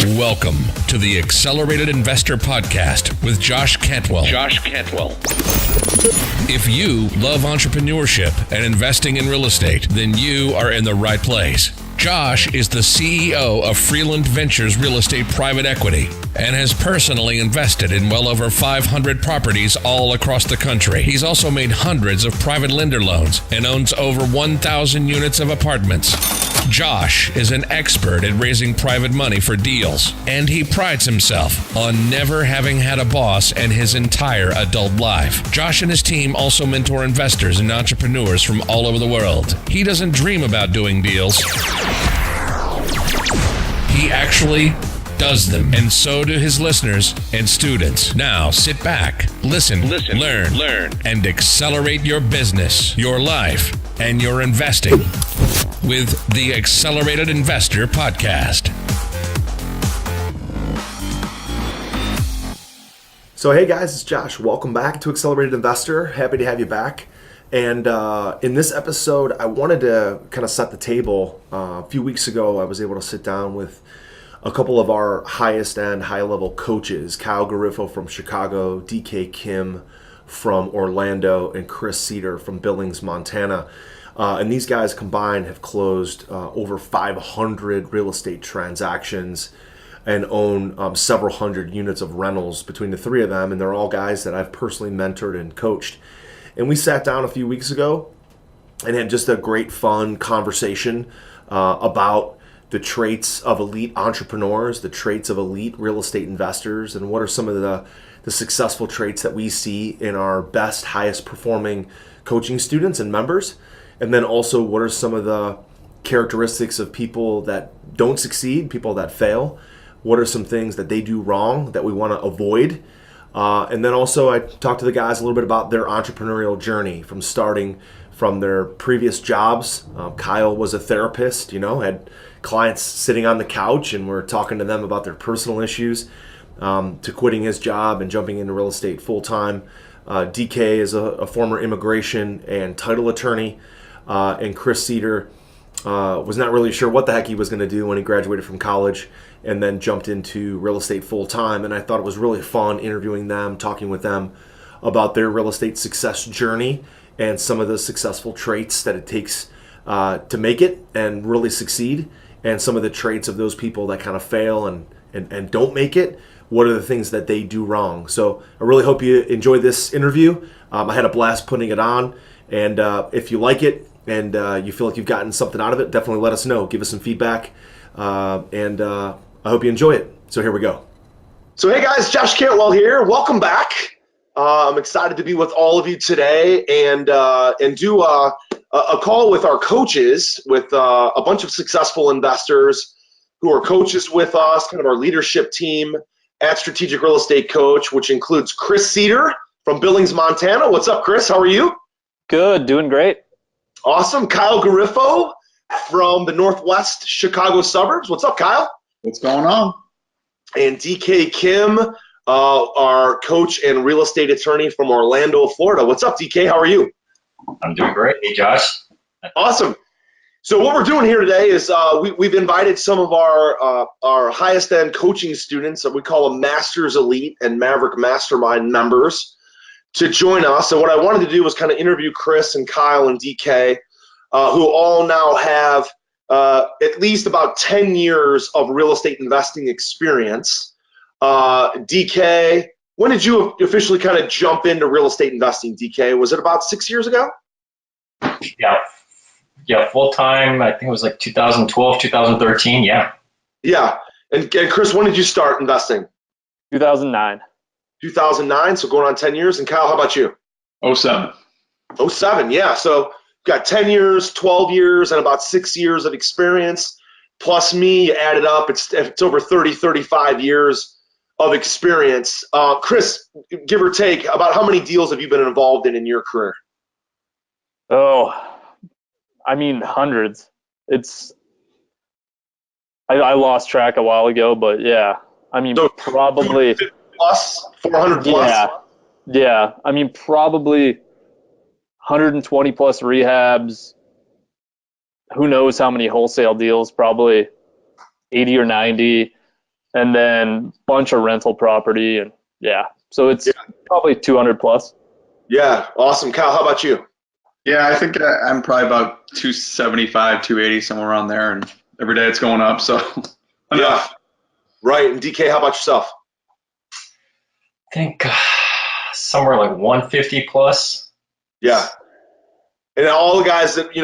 Welcome to the Accelerated Investor Podcast with Josh Cantwell. If you love entrepreneurship and investing in real estate, then you are in the right place. Josh is the CEO of Freeland Ventures Real Estate Private Equity and has personally invested in well over 500 properties all across the country. He's also made hundreds of private lender loans and owns over 1,000 units of apartments. Josh is an expert at raising private money for deals, and he prides himself on never having had a boss in his entire adult life. Josh and his team also mentor investors and entrepreneurs from all over the world. He doesn't dream about doing deals. He actually does them, and so do his listeners and students. Now sit back, listen, learn, and accelerate your business, your life, and your investing with the Accelerated Investor Podcast. So hey guys, it's Josh. Welcome back to Accelerated Investor. Happy to have you back. And in this episode, I wanted to kind of set the table. A few weeks ago, I was able to sit down with a couple of our highest end, high level coaches, Kyle Garifo from Chicago, DK Kim from Orlando, and Chris Seder from Billings, Montana. And these guys combined have closed over 500 real estate transactions and own several hundred units of rentals between the three of them. And they're all guys that I've personally mentored and coached. And we sat down a few weeks ago and had just a great fun conversation about the traits of elite entrepreneurs, the traits of elite real estate investors, and what are some of the successful traits that we see in our best, highest performing coaching students and members. And then also, what are some of the characteristics of people that don't succeed, people that fail? What are some things that they do wrong that we want to avoid? And then also, I talked to the guys a little bit about their entrepreneurial journey from starting from their previous jobs. Kyle was a therapist, had clients sitting on the couch, and we're talking to them about their personal issues, to quitting his job and jumping into real estate full time. DK is a former immigration and title attorney. And Chris Seder was not really sure what the heck he was going to do when he graduated from college and then jumped into real estate full time. And I thought it was really fun interviewing them, talking with them about their real estate success journey and some of the successful traits that it takes to make it and really succeed, and some of the traits of those people that kind of fail and don't make it. What are the things that they do wrong? So I really hope you enjoyed this interview. I had a blast putting it on. And if you like it and you feel like you've gotten something out of it, definitely let us know. Give us some feedback. And I hope you enjoy it. So here we go. So hey guys, Josh Cantwell here. Welcome back. I'm excited to be with all of you today and do a call with our coaches, with a bunch of successful investors who are coaches with us, kind of our leadership team at Strategic Real Estate Coach, which includes Chris Seder from Billings, Montana. What's up, Chris? How are you? Good, doing great. Awesome. Kyle Garifo from the Northwest Chicago suburbs. What's up, Kyle? What's going on? And DK Kim, our coach and real estate attorney from Orlando, Florida. What's up, DK? How are you? I'm doing great. Hey, Josh. Awesome. So what we're doing here today is we've invited some of our highest end coaching students that we call them Masters Elite and Maverick Mastermind members to join us. And what I wanted to do was kind of interview Chris and Kyle and DK, who all now have at least about 10 years of real estate investing experience. DK, when did you officially kind of jump into real estate investing, DK? Was it about 6 years ago? Yeah, full time. I think it was like 2012, 2013. Yeah. Yeah. And Chris, when did you start investing? 2009. 2009, so going on 10 years. And Kyle, how about you? 07. 07, yeah. So you've got 10 years, 12 years, and about 6 years of experience. Plus me, you add it up, it's over 30, 35 years of experience. Chris, give or take, about how many deals have you been involved in your career? Oh, I mean, hundreds. I lost track a while ago, but yeah. I mean, so probably plus 400 plus. Yeah. I mean, probably 120 plus rehabs. Who knows how many wholesale deals? Probably 80 or 90. and then bunch of rental property, and yeah. So it's probably 200 plus. Yeah, awesome. Kyle, how about you? Yeah, I think I'm probably about 275, 280, somewhere around there, and every day it's going up, so enough. Yeah, right. And DK, how about yourself? I think somewhere like 150 plus. Yeah. And all the guys that,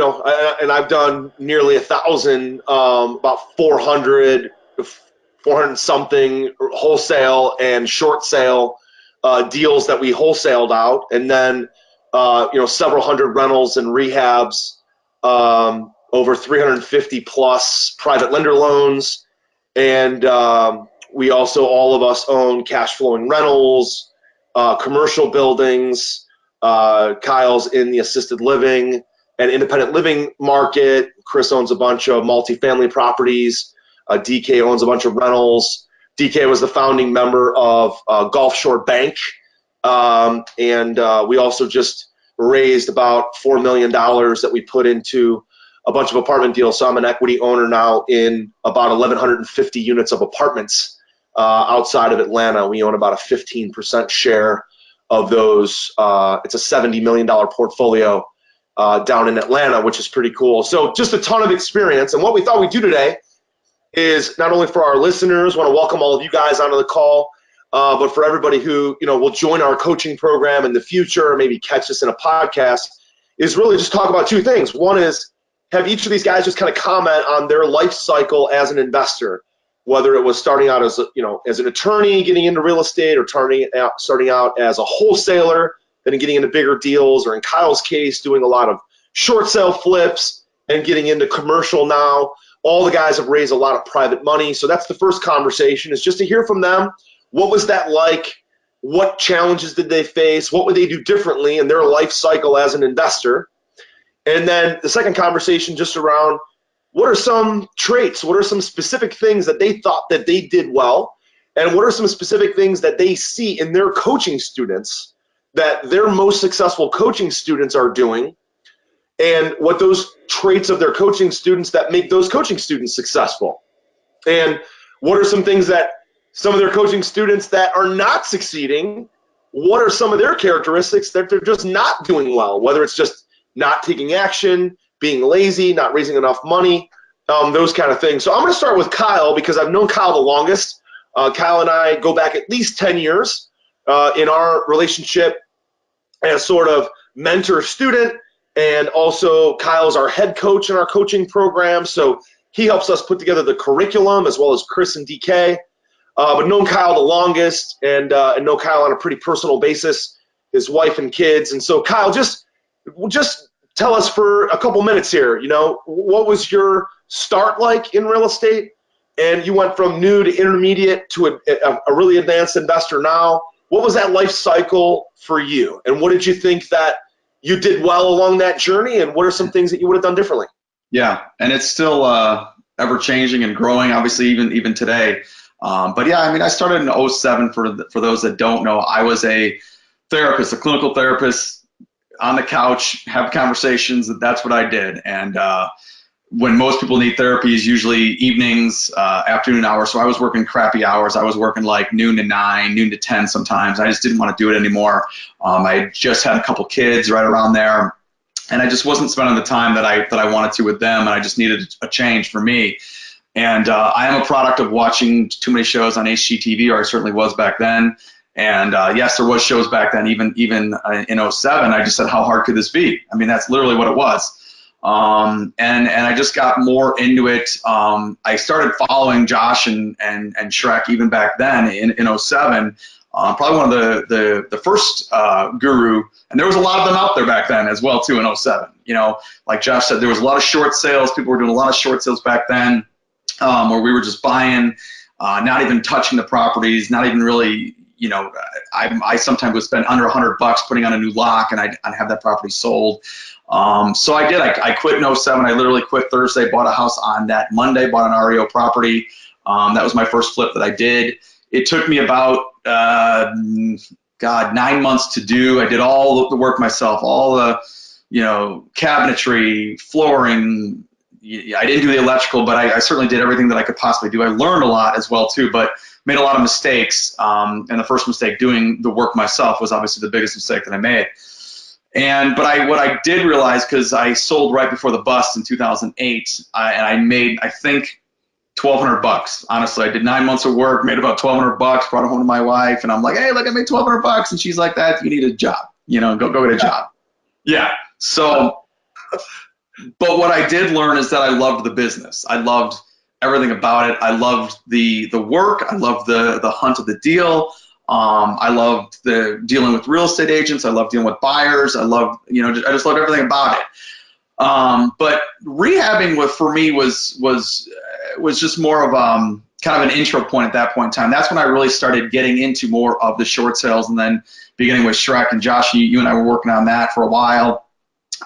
and I've done nearly 1,000, about 400 something wholesale and short sale deals that we wholesaled out. And then, several hundred rentals and rehabs, over 350 plus private lender loans. And we also, all of us own cash flowing rentals, commercial buildings. Kyle's in the assisted living and independent living market. Chris owns a bunch of multifamily properties. DK owns a bunch of rentals. DK was the founding member of Gulf Shore Bank. And we also just raised about $4 million that we put into a bunch of apartment deals. So I'm an equity owner now in about 1,150 units of apartments outside of Atlanta. We own about a 15% share of those. It's a $70 million portfolio down in Atlanta, which is pretty cool. So just a ton of experience. And what we thought we'd do today is not only for our listeners, want to welcome all of you guys onto the call, but for everybody who will join our coaching program in the future, or maybe catch us in a podcast, is really just talk about two things. One is have each of these guys just kind of comment on their life cycle as an investor, whether it was starting out as as an attorney getting into real estate, or starting out as a wholesaler, then getting into bigger deals, or in Kyle's case, doing a lot of short sale flips and getting into commercial now. All the guys have raised a lot of private money. So that's the first conversation, is just to hear from them. What was that like? What challenges did they face? What would they do differently in their life cycle as an investor? And then the second conversation just around what are some traits, what are some specific things that they thought that they did well, and what are some specific things that they see in their coaching students that their most successful coaching students are doing, and what those traits of their coaching students that make those coaching students successful. And what are some things that some of their coaching students that are not succeeding, what are some of their characteristics that they're just not doing well, whether it's just not taking action, being lazy, not raising enough money, those kind of things. So I'm going to start with Kyle because I've known Kyle the longest. Kyle and I go back at least 10 years in our relationship as sort of mentor-student, and also Kyle's our head coach in our coaching program. So he helps us put together the curriculum as well as Chris and DK. But known Kyle the longest, and know Kyle on a pretty personal basis, his wife and kids. And so Kyle, just tell us for a couple minutes here, what was your start like in real estate? And you went from new to intermediate to a really advanced investor now. What was that life cycle for you? And what did you think that you did well along that journey? And what are some things that you would have done differently? Yeah, and it's still ever changing and growing, obviously, even today. But yeah, I started in 2007. For those that don't know, I was a therapist, a clinical therapist, on the couch, have conversations. That's what I did. And when most people need therapy is usually evenings, afternoon hours. So I was working crappy hours. I was working like noon to 9, noon to 10 sometimes. I just didn't want to do it anymore. I just had a couple kids right around there, and I just wasn't spending the time that I wanted to with them, and I just needed a change for me. And I am a product of watching too many shows on HGTV, or I certainly was back then. And yes, there was shows back then, even in 2007. I just said, how hard could this be? That's literally what it was. And I just got more into it. I started following Josh and Shrek even back then in 2007. Probably one of the first guru, and there was a lot of them out there back then as well too in 2007. Like Josh said, there was a lot of short sales. People were doing a lot of short sales back then, where we were just buying, not even touching the properties, not even really. I sometimes would spend under $100 putting on a new lock, and I'd have that property sold. So I did. I quit in 2007. I literally quit Thursday, bought a house on that Monday, bought an REO property. That was my first flip that I did. It took me about, 9 months to do. I did all the work myself, all the, cabinetry, flooring, I didn't do the electrical, but I certainly did everything that I could possibly do. I learned a lot as well too, but made a lot of mistakes. And the first mistake, doing the work myself, was obviously the biggest mistake that I made. But what I did realize, because I sold right before the bust in 2008, and I made, I think, $1,200. Honestly, I did 9 months of work, made about $1,200, brought it home to my wife, and I'm like, hey, look, I made $1,200, and she's like, that you need a job, go get a job. Yeah. So, but what I did learn is that I loved the business. I loved everything about it. I loved the work. I loved the hunt of the deal. I loved the dealing with real estate agents. I loved dealing with buyers. I just loved everything about it. But rehabbing for me was just more of kind of an intro point at that point in time. That's when I really started getting into more of the short sales, and then beginning with Shrek. And Josh, you and I were working on that for a while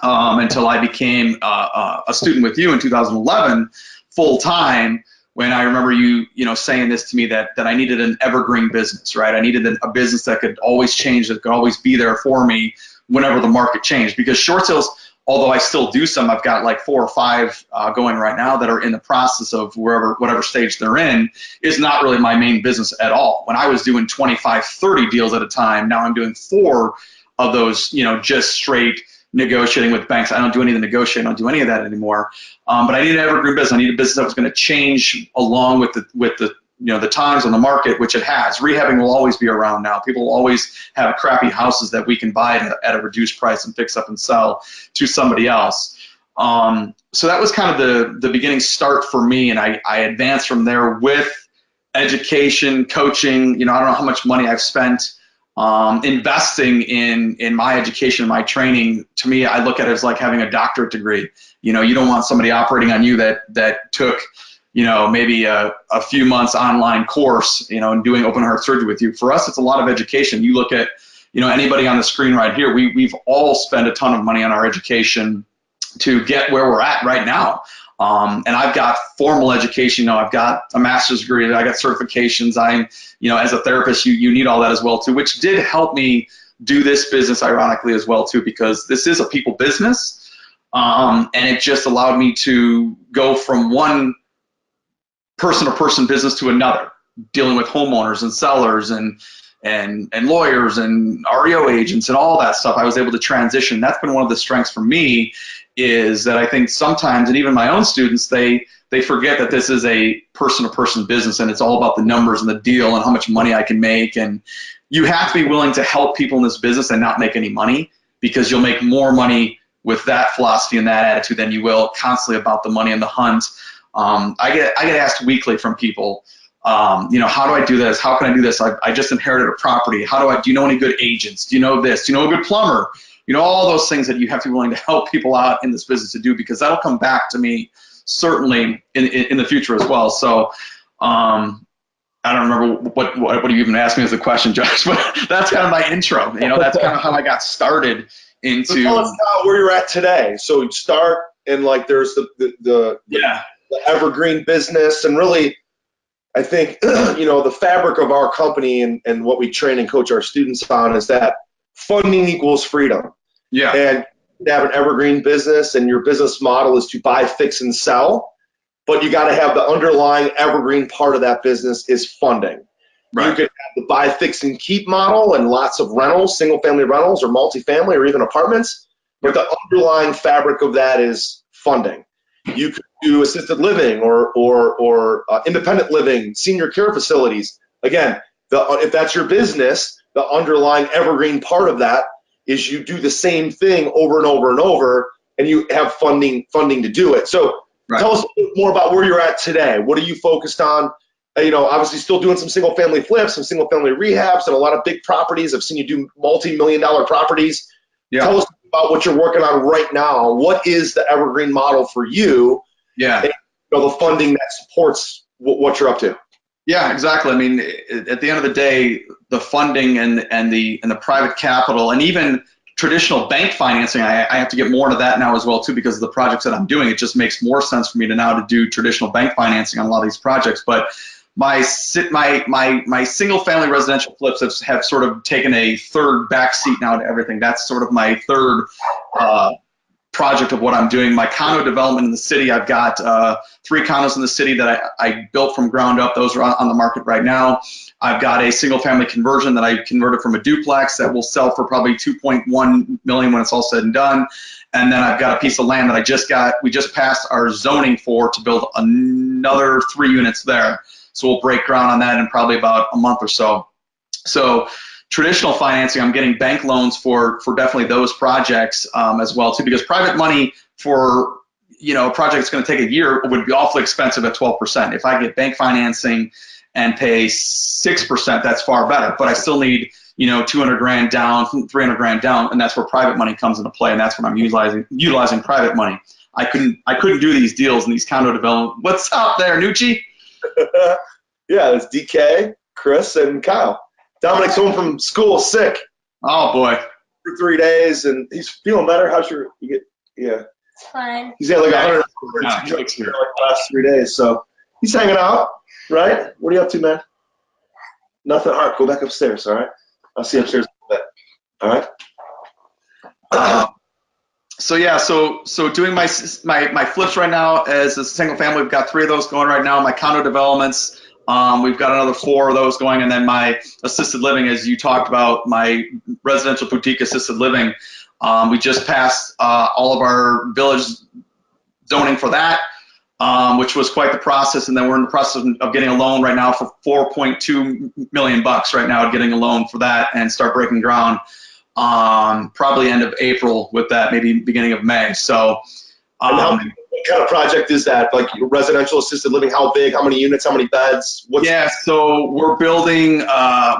until I became a student with you in 2011 full time. When I remember you saying this to me, that I needed an evergreen business, right? I needed a business that could always change, that could always be there for me whenever the market changed. Because short sales, although I still do some, I've got like 4 or 5 going right now that are in the process of whatever stage they're in, is not really my main business at all. When I was doing 25, 30 deals at a time, now I'm doing 4 of those, just straight negotiating with banks. I don't do any of the negotiating. I don't do any of that anymore. But I need an evergreen business. I need a business that was going to change along with the times on the market, which it has. Rehabbing will always be around now. People will always have crappy houses that we can buy at a reduced price and fix up and sell to somebody else. So that was kind of the beginning start for me, and I advanced from there with education, coaching. I don't know how much money I've spent investing in my education, my training. To me, I look at it as like having a doctorate degree. You don't want somebody operating on you that took maybe a few months online course, and doing open heart surgery with you. For us, it's a lot of education. You look at, anybody on the screen right here, we've all spent a ton of money on our education to get where we're at right now. And I've got formal education. I've got a master's degree. I got certifications. I'm, as a therapist, you need all that as well too, which did help me do this business ironically as well too, because this is a people business. And it just allowed me to go from one person-to-person business to another, dealing with homeowners and sellers and lawyers and REO agents and all that stuff. I was able to transition. That's been one of the strengths for me, is that I think sometimes, and even my own students, they forget that this is a person-to-person business, and it's all about the numbers and the deal and how much money I can make. And you have to be willing to help people in this business and not make any money, because you'll make more money with that philosophy and that attitude than you will constantly about the money and the hunt. I get asked weekly from people, how do I do this? How can I do this? I just inherited a property. Do you know any good agents? Do you know this? Do you know a good plumber? All those things that you have to be willing to help people out in this business to do, because that'll come back to me certainly in the future as well. So I don't remember what you even asked me as a question, Josh, but that's kind of my intro. That's kind of how I got started into. So tell us now where you're at today. So you start and there's the evergreen business, and really, I think the fabric of our company and what we train and coach our students on is that funding equals freedom. Yeah. And you have an evergreen business, and your business model is to buy, fix, and sell, but you got to have the underlying evergreen part of that business is funding. Right. You could have the buy, fix, and keep model and lots of rentals, single-family rentals or multifamily or even apartments, but the underlying fabric of that is funding. You could do assisted living or independent living, senior care facilities. Again, if that's your business, the underlying evergreen part of that is you do the same thing over and over and over, and you have funding to do it. So Tell us a bit more about where you're at today. What are you focused on? Obviously still doing some single family flips, some single family rehabs, and a lot of big properties. I've seen you do multi-million-dollar properties. Yeah. Tell us about what you're working on right now. What is the evergreen model for you? Yeah. And, the funding that supports what you're up to. Yeah, exactly. I mean, at the end of the day, the funding and the private capital and even traditional bank financing, I have to get more into that now as well too, because of the projects that I'm doing. It just makes more sense for me to do traditional bank financing on a lot of these projects. But my single family residential flips have sort of taken a third back seat now to everything. That's sort of my third project of what I'm doing. My condo development in the city, I've got 3 condos in the city that I built from ground up. Those are on the market right now. I've got a single family conversion that I converted from a duplex that will sell for probably $2.1 million when it's all said and done. And then I've got a piece of land that we just passed our zoning for to build another 3 units there. So we'll break ground on that in probably about a month or so. So traditional financing, I'm getting bank loans for definitely those projects as well too, because private money for a project that's going to take a year would be awfully expensive at 12%. If I get bank financing and pay 6%, that's far better. But I still need 200 grand down, 300 grand down, and that's where private money comes into play, and that's when I'm utilizing private money. I couldn't do these deals in these condo development. What's up there, Nucci? Yeah, it's DK, Chris, and Kyle. Dominic's home from school sick. Oh boy. For 3 days, and he's feeling better. How's yeah. It's fine. He's got like 100 Yeah, the last 3 days, so he's hanging out, right? What are you up to, man? Nothing. All right, go back upstairs, all right? I'll see you upstairs in a bit. All right? So doing my flips right now as a single family, we've got 3 of those going right now. My condo developments, we've got another 4 of those going, and then my assisted living, as you talked about, my residential boutique assisted living. We just passed all of our village zoning for that, which was quite the process, and then we're in the process of getting a loan right now for $4.2 million right now, getting a loan for that and start breaking ground probably end of April with that, maybe beginning of May. So what kind of project is that? Like residential assisted living? How big? How many units? How many beds? So we're building,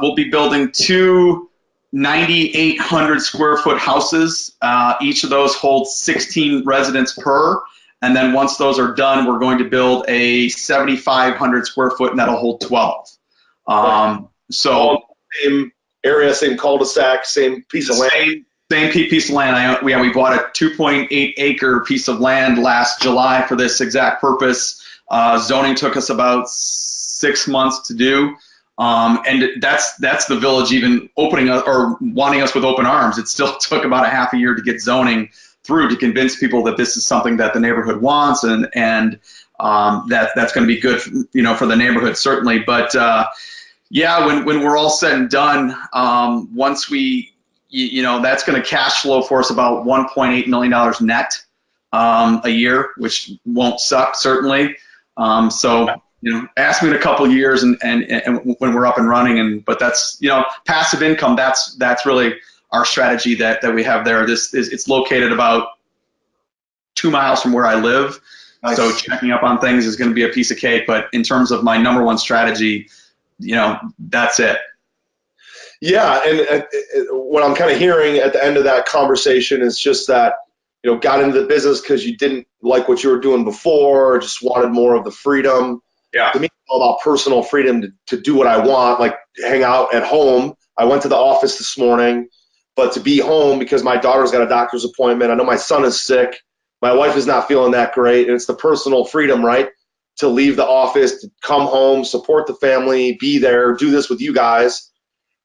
we'll be building 2 9,800 square foot houses. Each of those holds 16 residents per. And then once those are done, we're going to build a 7,500 square foot, and that'll hold 12. So same area, same cul-de-sac, same piece of land. Same piece of land. We bought a 2.8 acre piece of land last July for this exact purpose. Zoning took us about 6 months to do. And that's the village even opening or wanting us with open arms. It still took about a half a year to get zoning through to convince people that this is something that the neighborhood wants and that's going to be good, for the neighborhood certainly. But when we're all said and done, once we, that's going to cash flow for us about $1.8 million net a year, which won't suck certainly. Ask me in a couple of years and when we're up and running, but that's, passive income, that's really our strategy that we have there. It's located about 2 miles from where I live. Nice. So checking up on things is going to be a piece of cake, but in terms of my number one strategy, that's it. Yeah. And what I'm kind of hearing at the end of that conversation is just that, got into the business because you didn't like what you were doing before, or just wanted more of the freedom. Yeah. To me, it's all about personal freedom to do what I want, like hang out at home. I went to the office this morning, but to be home because my daughter's got a doctor's appointment. I know my son is sick. My wife is not feeling that great. And it's the personal freedom, right? To leave the office, to come home, support the family, be there, do this with you guys.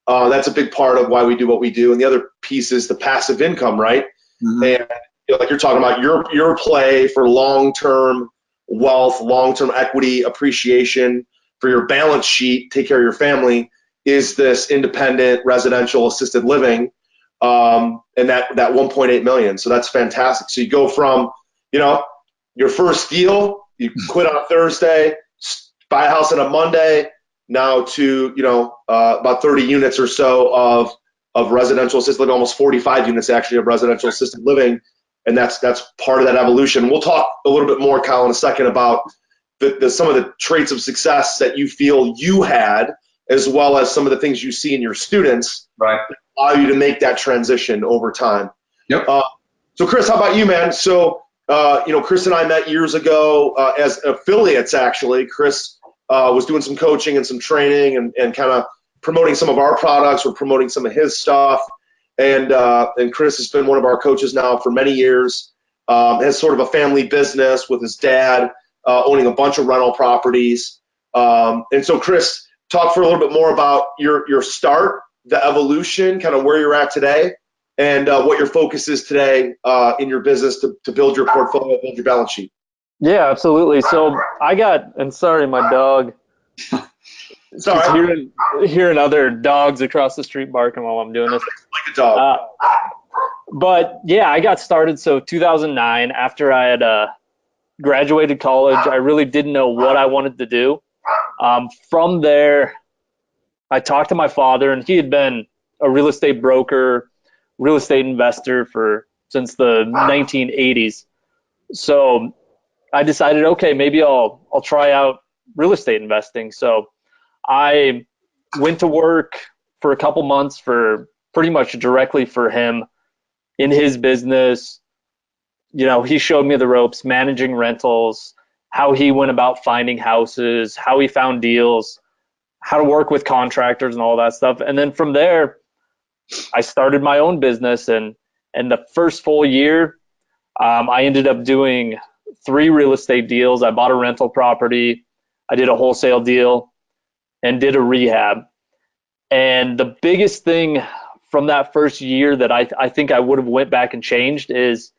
That's a big part of why we do what we do. And the other piece is the passive income, right? Mm-hmm. And like you're talking about your play for long-term wealth, long-term equity appreciation for your balance sheet, take care of your family, is this independent residential assisted living, and that 1.8 million. So that's fantastic. So you go from, your first deal, you quit on a Thursday, buy a house on a Monday, now to, about 30 units or so of residential assisted living, almost 45 units actually of residential assisted living. And that's part of that evolution. We'll talk a little bit more, Kyle, in a second about some of the traits of success that you feel you had, as well as some of the things you see in your students, right, that allow you to make that transition over time. Yep. So Chris, how about you, man? So, Chris and I met years ago as affiliates, actually. Chris was doing some coaching and some training and kind of promoting some of our products or promoting some of his stuff. And Chris has been one of our coaches now for many years, has sort of a family business with his dad owning a bunch of rental properties. And so, Chris, talk for a little bit more about your start, the evolution, kind of where you're at today. and what your focus is today in your business to build your portfolio, build your balance sheet. Yeah, absolutely. So and sorry, my dog. It's all right. Hearing other dogs across the street barking while I'm doing this. Like a dog. But yeah, I got started. So 2009, after I had graduated college, I really didn't know what I wanted to do. From there, I talked to my father, and he had been a real estate broker, real estate investor since the 1980s. So I decided, okay, maybe I'll try out real estate investing. So I went to work for a couple months for pretty much directly for him in his business. He showed me the ropes, managing rentals, how he went about finding houses, how he found deals, how to work with contractors and all that stuff. And then from there, I started my own business. And the first full year, I ended up doing 3 real estate deals. I bought a rental property, I did a wholesale deal, and did a rehab. And the biggest thing from that first year that I think I would have went back and changed is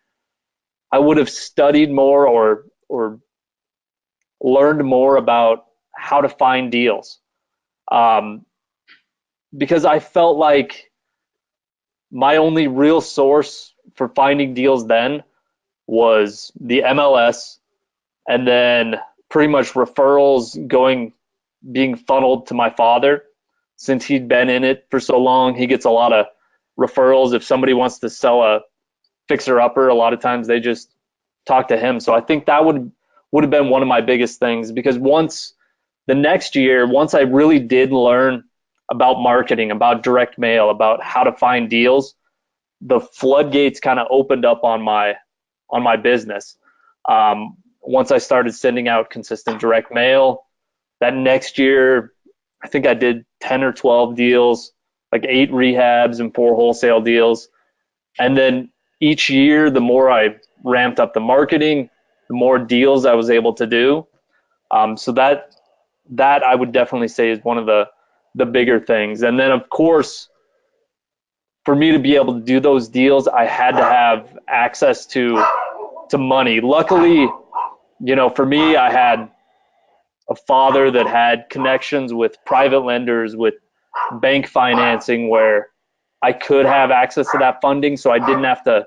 I would have studied more or learned more about how to find deals. Because I felt like my only real source for finding deals then was the MLS, and then pretty much referrals being funneled to my father. Since he'd been in it for so long, he gets a lot of referrals. If somebody wants to sell a fixer-upper, a lot of times they just talk to him. So I think that would have been one of my biggest things, because the next year, once I really did learn about marketing, about direct mail, about how to find deals, the floodgates kind of opened up on my business. Once I started sending out consistent direct mail, that next year, I think I did 10 or 12 deals, like 8 rehabs and 4 wholesale deals. And then each year, the more I ramped up the marketing, the more deals I was able to do. So that I would definitely say is one of the bigger things. And then, of course, for me to be able to do those deals, I had to have access to money. Luckily, for me, I had a father that had connections with private lenders, with bank financing, where I could have access to that funding, so I didn't have to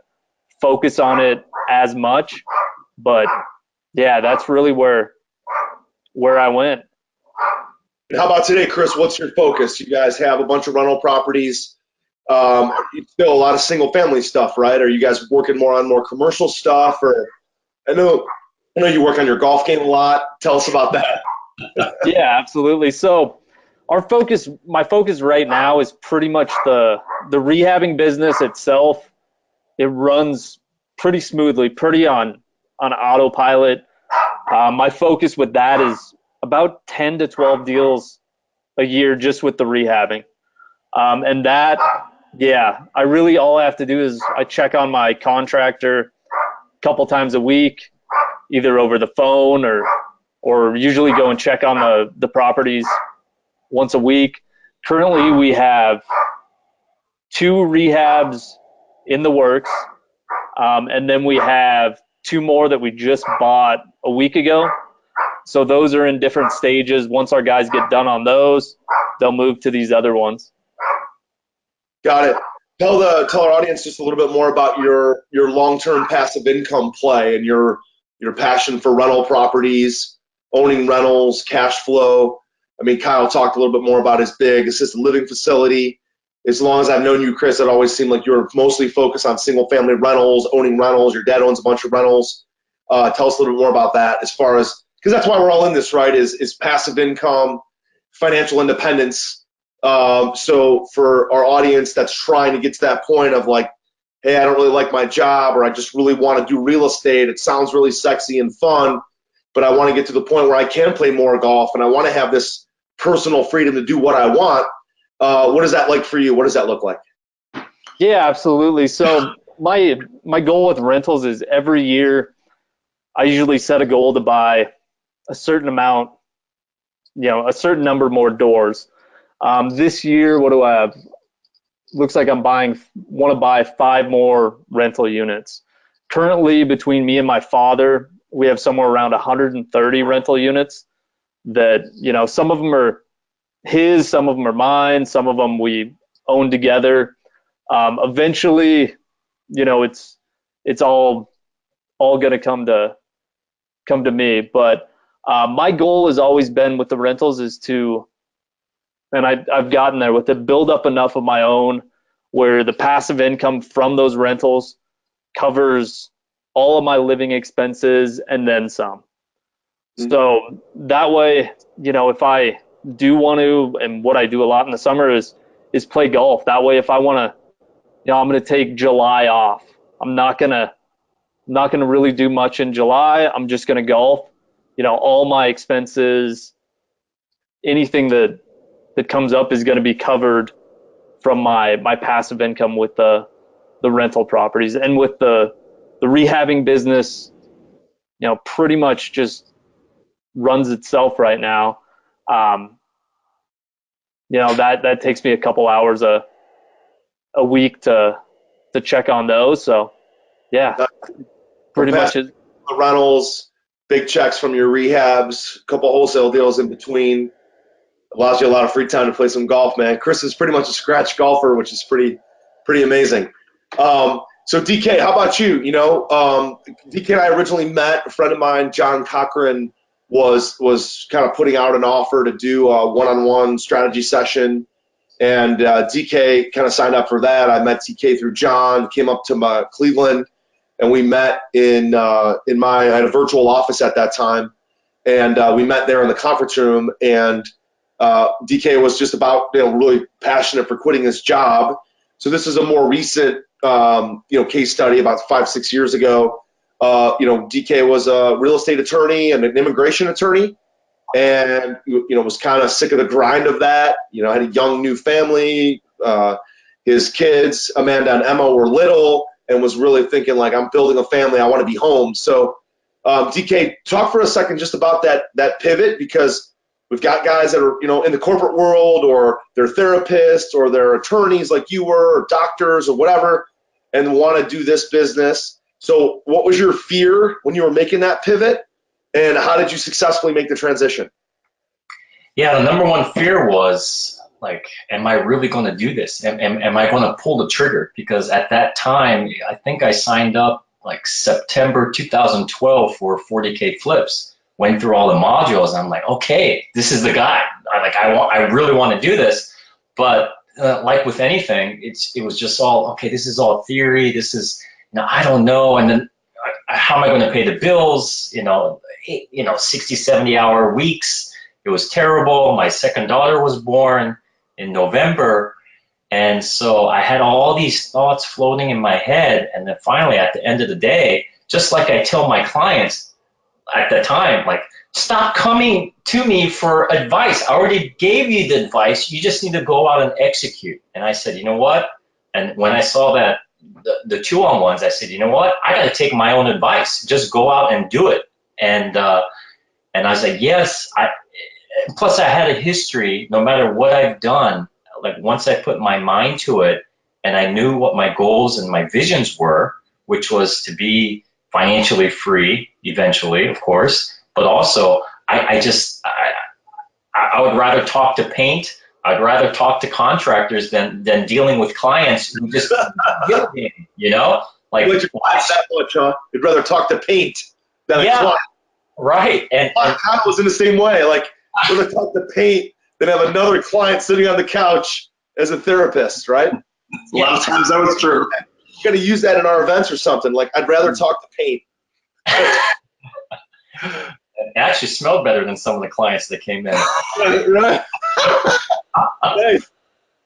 focus on it as much. But yeah, that's really where I went. How about today, Chris? What's your focus? You guys have a bunch of rental properties. Still a lot of single family stuff, right? Are you guys working more commercial stuff? Or I know you work on your golf game a lot. Tell us about that. Yeah, absolutely. So my focus right now is pretty much the rehabbing business itself. It runs pretty smoothly, pretty on autopilot. My focus with that is about 10 to 12 deals a year just with the rehabbing. And that, yeah, all I have to do is I check on my contractor a couple times a week, either over the phone or usually go and check on the properties once a week. Currently, we have 2 rehabs in the works, and then we have 2 more that we just bought a week ago. So those are in different stages. Once our guys get done on those, they'll move to these other ones. Got it. Tell our audience just a little bit more about your long-term passive income play and your passion for rental properties, owning rentals, cash flow. I mean, Kyle talked a little bit more about his big assisted living facility. As long as I've known you, Chris, it always seemed like you were mostly focused on single-family rentals, owning rentals. Your dad owns a bunch of rentals. Tell us a little bit more about that, as far as, because that's why we're all in this, right? Is passive income, financial independence. So for our audience that's trying to get to that point of like, hey, I don't really like my job, or I just really want to do real estate. It sounds really sexy and fun, but I want to get to the point where I can play more golf and I want to have this personal freedom to do what I want. What is that like for you? What does that look like? Yeah, absolutely. So my goal with rentals is every year I usually set a goal to buy a certain amount, a certain number more doors. This year, what do I have? looks like want to buy 5 more rental units. Currently, between me and my father, we have somewhere around 130 rental units that, some of them are his, some of them are mine, some of them we own together. Eventually, it's all going to come to me. But my goal has always been with the rentals is to, and I've gotten there with it, build up enough of my own where the passive income from those rentals covers all of my living expenses and then some. So that way, if I do want to, and what I do a lot in the summer is play golf. That way, if I want to, I'm going to take July off. I'm not going to really do much in July. I'm just going to golf. All my expenses, anything that comes up is going to be covered from my passive income with the rental properties. And with the rehabbing business, pretty much just runs itself right now. That takes me a couple hours a week to check on those. So yeah, pretty much is the rentals, big checks from your rehabs, a couple wholesale deals in between. Allows you a lot of free time to play some golf, man. Chris is pretty much a scratch golfer, which is pretty amazing. So DK, how about you? DK and I originally met. A friend of mine, John Cochran, was kind of putting out an offer to do a one-on-one strategy session, and DK kind of signed up for that. I met DK through John, came up to Cleveland, and we met I had a virtual office at that time, and we met there in the conference room, and DK was just about, really passionate for quitting his job. So this is a more recent, case study about 5-6 years ago. DK was a real estate attorney and an immigration attorney, and, was kind of sick of the grind of that. Had a young new family. His kids, Amanda and Emma, were little, and was really thinking, like, I'm building a family. I want to be home. So DK, talk for a second just about that pivot, because we've got guys that are, in the corporate world, or they're therapists, or they're attorneys like you were, or doctors, or whatever, and want to do this business. So what was your fear when you were making that pivot, and how did you successfully make the transition? Yeah, the number one fear was, like, am I really going to do this? Am I going to pull the trigger? Because at that time, I think I signed up like September 2012 for 40K flips. Went through all the modules, and I'm like, okay, this is the guy. I really want to do this. But like with anything, it was just all, okay, this is all theory. This is, I don't know. And then how am I going to pay the bills? 60, 70 hour weeks. It was terrible. My second daughter was born in November. And so I had all these thoughts floating in my head. And then finally, at the end of the day, just like I tell my clients, at the time, like, stop coming to me for advice. I already gave you the advice. You just need to go out and execute. And I said, you know what? And when I saw that the 2-on-1s, I said, you know what? I got to take my own advice. Just go out and do it. And I was like, yes. Plus, I had a history. No matter what I've done, like, once I put my mind to it, and I knew what my goals and my visions were, which was to be financially free eventually, of course, but also I would rather talk to paint. I'd rather talk to contractors than dealing with clients who just get me, like, that much, huh? You'd rather talk to paint than a client. Right. And Kyle was in the same way. Like, I'd rather talk to paint than have another client sitting on the couch as a therapist, right? A lot of times that was true. Going to use that in our events or something. Like, I'd rather talk to paint. It actually smelled better than some of the clients that came in. Right. Nice.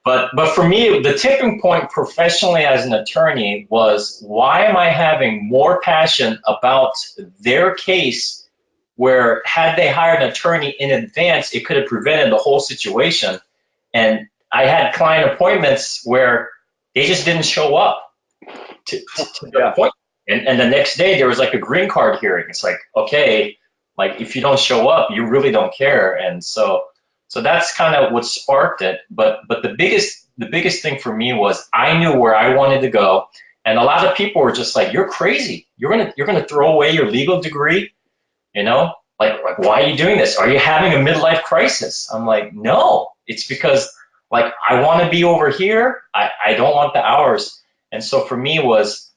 But for me, the tipping point professionally as an attorney was, why am I having more passion about their case, where had they hired an attorney in advance, it could have prevented the whole situation. And I had client appointments where they just didn't show up to the appointment. And the next day there was like a green card hearing. It's like, okay, like, if you don't show up, you really don't care. And so that's kind of what sparked it. But the biggest the biggest thing for me was I knew where I wanted to go, and a lot of people were just like, "You're crazy. You're gonna throw away your legal degree, you know? Like why are you doing this? Are you having a midlife crisis?" I'm like, "No, it's because like I want to be over here. I don't want the hours." And so for me was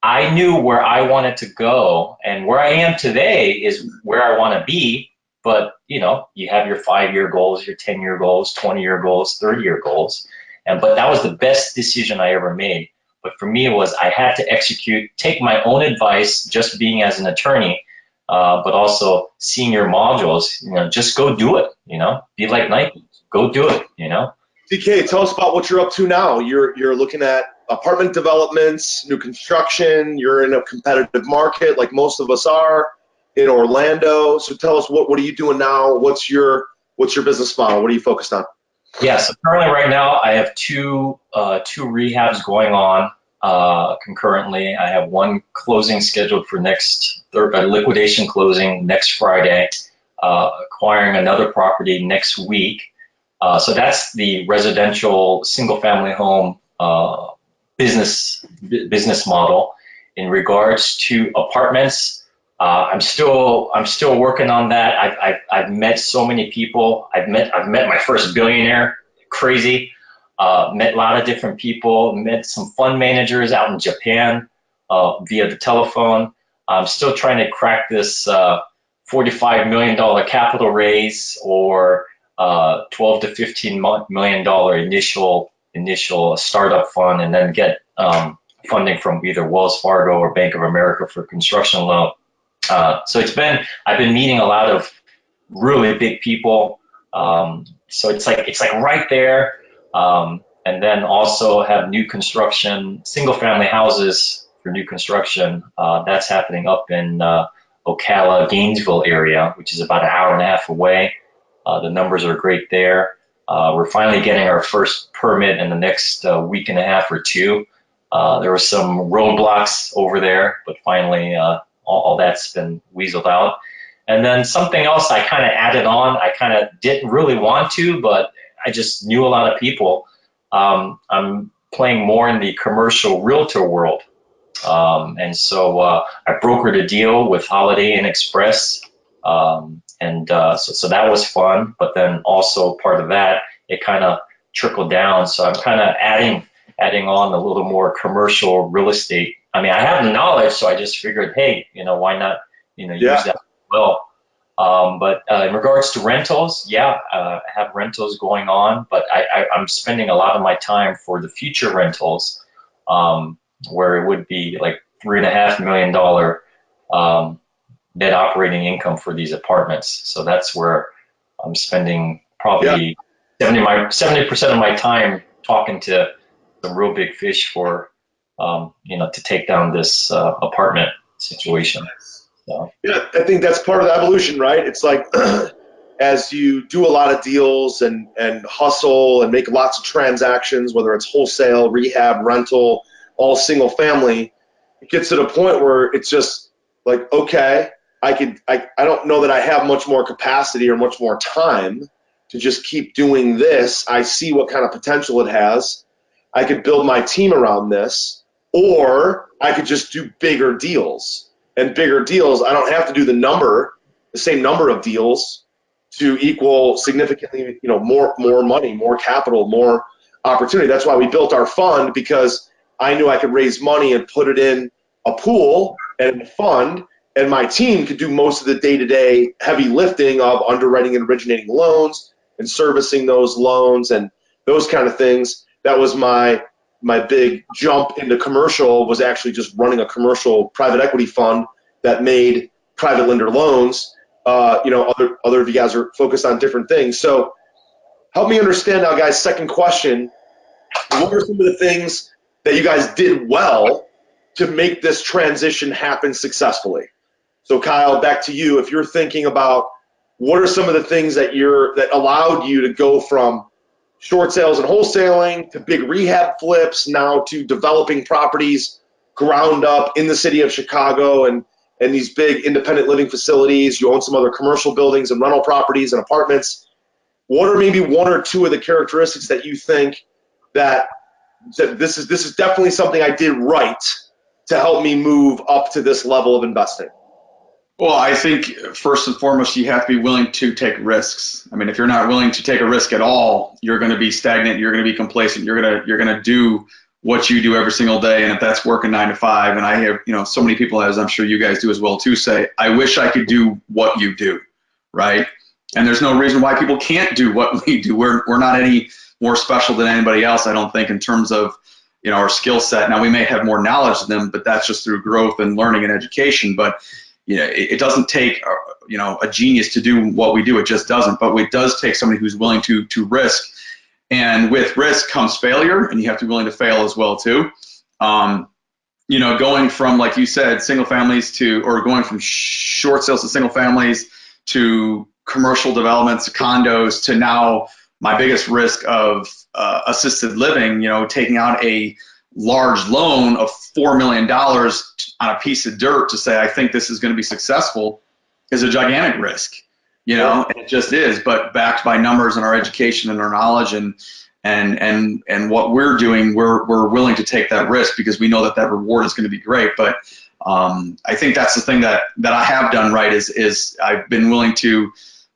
I knew where I wanted to go, and where I am today is where I want to be. But you have your 5-year goals, your 10-year goals, 20-year goals, 30-year goals, but that was the best decision I ever made. But for me, it was I had to execute, take my own advice, just being as an attorney, but also seeing your modules. Just go do it. Be like Nike, go do it. DK, tell us about what you're up to now. You're looking at apartment developments, new construction. You're in a competitive market like most of us are in Orlando. So tell us what are you doing now? What's your business model? What are you focused on? Yeah, so currently right now I have two rehabs going on concurrently. I have one closing scheduled for liquidation closing next Friday, acquiring another property next week. So that's the residential single-family home business model. In regards to apartments, I'm still working on that. I've met so many people. I've met my first billionaire, crazy. Met a lot of different people. Met some fund managers out in Japan via the telephone. I'm still trying to crack this $45 million capital raise or $12 to $15 million initial startup fund, and then get funding from either Wells Fargo or Bank of America for construction loan. So I've been meeting a lot of really big people. So it's like right there. And then also have new construction, single family houses for new construction. That's happening up in Ocala, Gainesville area, which is about an hour and a half away. The numbers are great there. We're finally getting our first permit in the next week and a half or two. There were some roadblocks over there, but finally all that's been weaseled out. And then something else I kind of added on, I kind of didn't really want to, but I just knew a lot of people. I'm playing more in the commercial realtor world. And so I brokered a deal with Holiday Inn Express. So that was fun, but then also part of that, it kind of trickled down. So I'm kind of adding on a little more commercial real estate. I mean, I have the knowledge, so I just figured, hey, why not, use that as well. But in regards to rentals, I have rentals going on, but I'm spending a lot of my time for the future rentals, where it would be like $3.5 million net operating income for these apartments. So that's where I'm spending probably 70% of my time talking to some real big fish for, to take down this apartment situation. So. Yeah, I think that's part of the evolution, right? It's like as you do a lot of deals and hustle and make lots of transactions, whether it's wholesale, rehab, rental, all single family, it gets to the point where it's just like, okay, I don't know that I have much more capacity or much more time to just keep doing this. I see what kind of potential it has. I could build my team around this, or I could just do bigger deals. And bigger deals, I don't have to do the same number of deals to equal significantly, more money, more capital, more opportunity. That's why we built our fund, because I knew I could raise money and put it in a pool and a fund, and my team could do most of the day-to-day heavy lifting of underwriting and originating loans and servicing those loans and those kind of things. That was my big jump into commercial, was actually just running a commercial private equity fund that made private lender loans. Other of you guys are focused on different things. So help me understand now, guys. Second question: what are some of the things that you guys did well to make this transition happen successfully? So Kyle, back to you. If you're thinking about what are some of the things that allowed you to go from short sales and wholesaling to big rehab flips, now to developing properties ground up in the city of Chicago and these big independent living facilities. You own some other commercial buildings and rental properties and apartments. What are maybe one or two of the characteristics that you think that this is definitely something I did right to help me move up to this level of investing? Well, I think first and foremost, you have to be willing to take risks. I mean, if you're not willing to take a risk at all, you're going to be stagnant. You're going to be complacent. You're going to do what you do every single day. And if that's working 9 to 5, and I hear, so many people, as I'm sure you guys do as well too, say, I wish I could do what you do, right? And there's no reason why people can't do what we do. We're not any more special than anybody else, I don't think, in terms of, our skill set. Now, we may have more knowledge than them, but that's just through growth and learning and education. But it doesn't take, a genius to do what we do. It just doesn't. But it does take somebody who's willing to risk. And with risk comes failure, and you have to be willing to fail as well too. Going from, like you said, single families or going from short sales to single families to commercial developments, to condos, to now my biggest risk of assisted living, taking out a large loan of $4 million on a piece of dirt to say, I think this is going to be successful, is a gigantic risk, and it just is, but backed by numbers and our education and our knowledge and what we're doing, we're willing to take that risk because we know that reward is going to be great. But I think that's the thing that I have done right is I've been willing to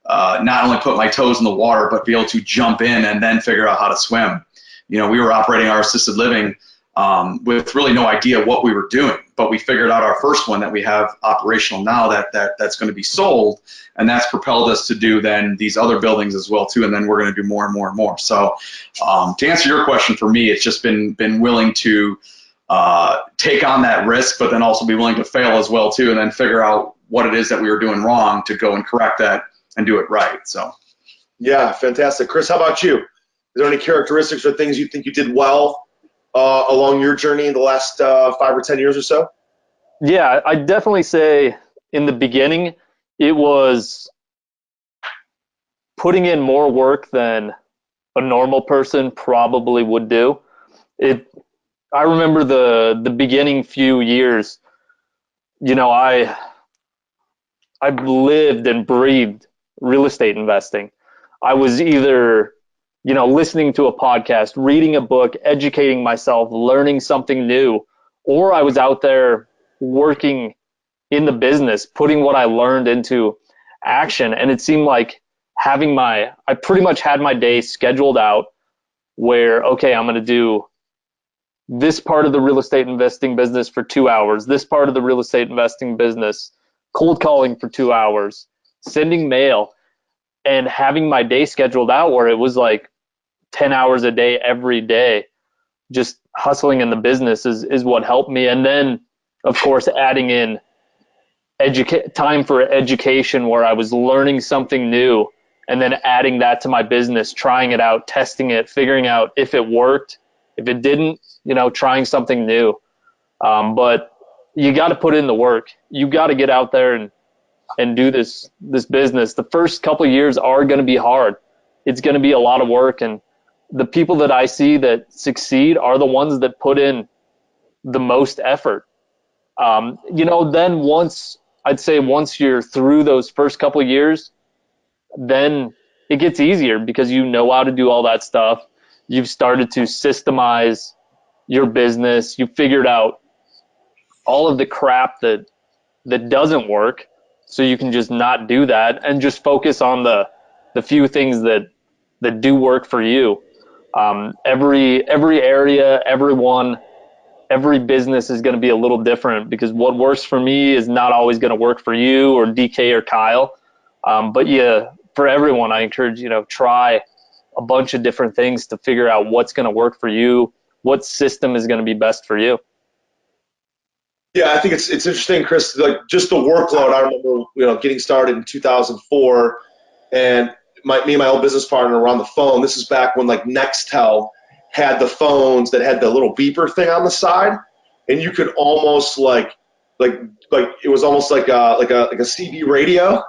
not only put my toes in the water, but be able to jump in and then figure out how to swim. We were operating our assisted living with really no idea what we were doing, but we figured out our first one that we have operational now that's going to be sold, and that's propelled us to do then these other buildings as well too, and then we're going to do more and more and more. So to answer your question, for me, it's just been willing to take on that risk, but then also be willing to fail as well too, and then figure out what it is that we were doing wrong to go and correct that and do it right. So yeah, fantastic. Chris, how about you? Is there any characteristics or things you think you did well along your journey in the last 5 or 10 years or so? Yeah, I'd definitely say in the beginning, it was putting in more work than a normal person probably would do. I remember the beginning few years, I lived and breathed real estate investing. I was either listening to a podcast, reading a book, educating myself, learning something new, or I was out there working in the business, putting what I learned into action. And it seemed like I pretty much had my day scheduled out where, okay, I'm going to do this part of the real estate investing business for 2 hours, this part of the real estate investing business, cold calling for 2 hours, sending mail, and having my day scheduled out where it was like 10 hours a day every day. Just hustling in the business is what helped me. And then, of course, adding in time for education where I was learning something new and then adding that to my business, trying it out, testing it, figuring out if it worked. If it didn't, trying something new. But you got to put in the work. You got to get out there and do this business. The first couple of years are going to be hard. It's going to be a lot of work. And the people that I see that succeed are the ones that put in the most effort. Then once you're through those first couple of years, then it gets easier because you know how to do all that stuff. You've started to systemize your business. You figured out all of the crap that doesn't work, so you can just not do that and just focus on the few things that do work for you. Every area, every business is going to be a little different because what works for me is not always going to work for you or DK or Kyle. But yeah, for everyone, I encourage, try a bunch of different things to figure out what's going to work for you, what system is going to be best for you. Yeah, I think it's interesting, Chris, like just the workload. I remember, getting started in 2004 and me and my old business partner were on the phone. This is back when like Nextel had the phones that had the little beeper thing on the side, and you could almost like it was almost like a CB radio.